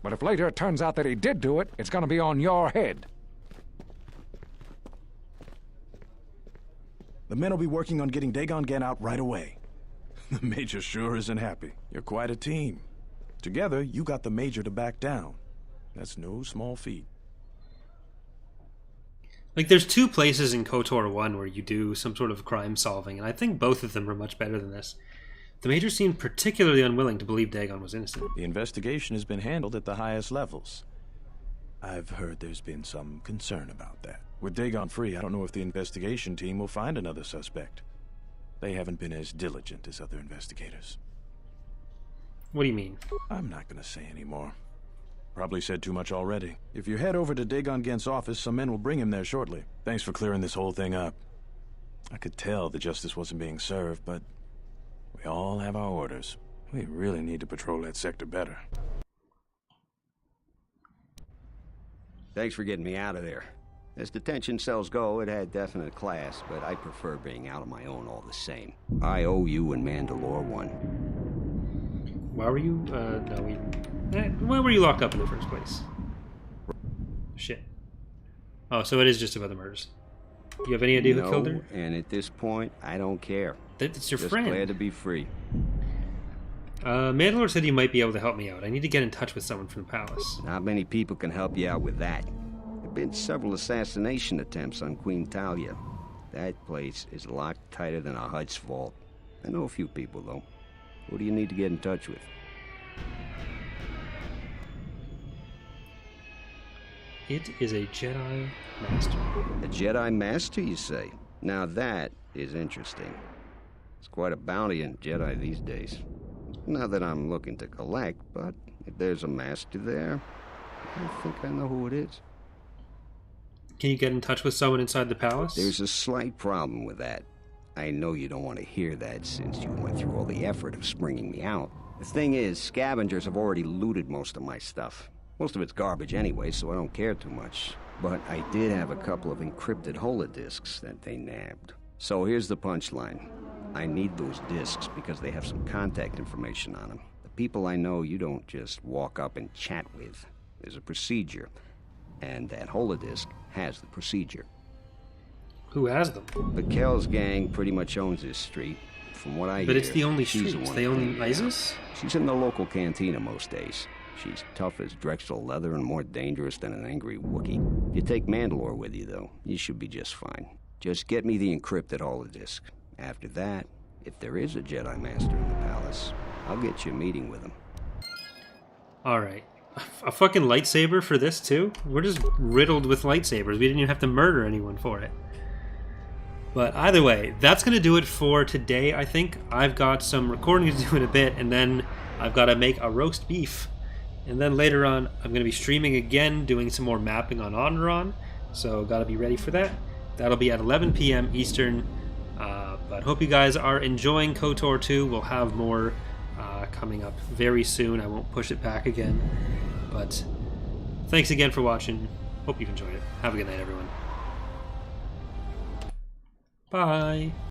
But if later it turns out that he did do it, it's going to be on your head. The men will be working on getting Dagon Ghent out right away. The Major sure isn't happy. You're quite a team. Together, you got the Major to back down. That's no small feat. Like, there's two places in KotOR 1 where you do some sort of crime solving, and I think both of them are much better than this. The Major seemed particularly unwilling to believe Dagon was innocent. The investigation has been handled at the highest levels. I've heard there's been some concern about that. With Dagon free, I don't know if the investigation team will find another suspect. They haven't been as diligent as other investigators. What do you mean? I'm not going to say any more. Probably said too much already. If you head over to Dagon Ghent's office, some men will bring him there shortly. Thanks for clearing this whole thing up. I could tell the justice wasn't being served, but we all have our orders. We really need to patrol that sector better. Thanks for getting me out of there. As detention cells go, it had definite class, but I prefer being out on my own all the same. I owe you and Mandalore one. Why were you, why were you locked up in the first place? Shit. Oh, so it is just about the murders. Do you have any idea who killed her? And at this point, I don't care. It's your just friend. Glad to be free. Mandalore said you might be able to help me out. I need to get in touch with someone from the palace. Not many people can help you out with that. There have been several assassination attempts on Queen Talia. That place is locked tighter than a Hutch vault. I know a few people, though. Who do you need to get in touch with? It is a Jedi Master. A Jedi Master, you say? Now that is interesting. It's quite a bounty in Jedi these days. Not that I'm looking to collect, but if there's a master there, I think I know who it is. Can you get in touch with someone inside the palace? There's a slight problem with that. I know you don't want to hear that since you went through all the effort of springing me out. The thing is, scavengers have already looted most of my stuff. Most of it's garbage anyway, so I don't care too much. But I did have a couple of encrypted holodisks that they nabbed. So here's the punchline. I need those discs because they have some contact information on them. The people I know you don't just walk up and chat with. There's a procedure. And that holodisk has the procedure. Who has them? The Kells gang pretty much owns this street. From what I hear, but it's the only street. The they own Iziz? She's in the local cantina most days. She's tough as Drexel leather and more dangerous than an angry Wookiee. If you take Mandalore with you, though, you should be just fine. Just get me the encrypted holodisk. After that, if there is a Jedi Master in the palace, I'll get you a meeting with him. Alright. A fucking lightsaber for this, too? We're just riddled with lightsabers. We didn't even have to murder anyone for it. But either way, that's going to do it for today, I think. I've got some recording to do in a bit, and then I've got to make a roast beef. And then later on, I'm going to be streaming again, doing some more mapping on Onderon. So got to be ready for that. That'll be at 11 p.m. Eastern. But hope you guys are enjoying KotOR II. We'll have more coming up very soon. I won't push it back again. But thanks again for watching. Hope you've enjoyed it. Have a good night, everyone. Bye.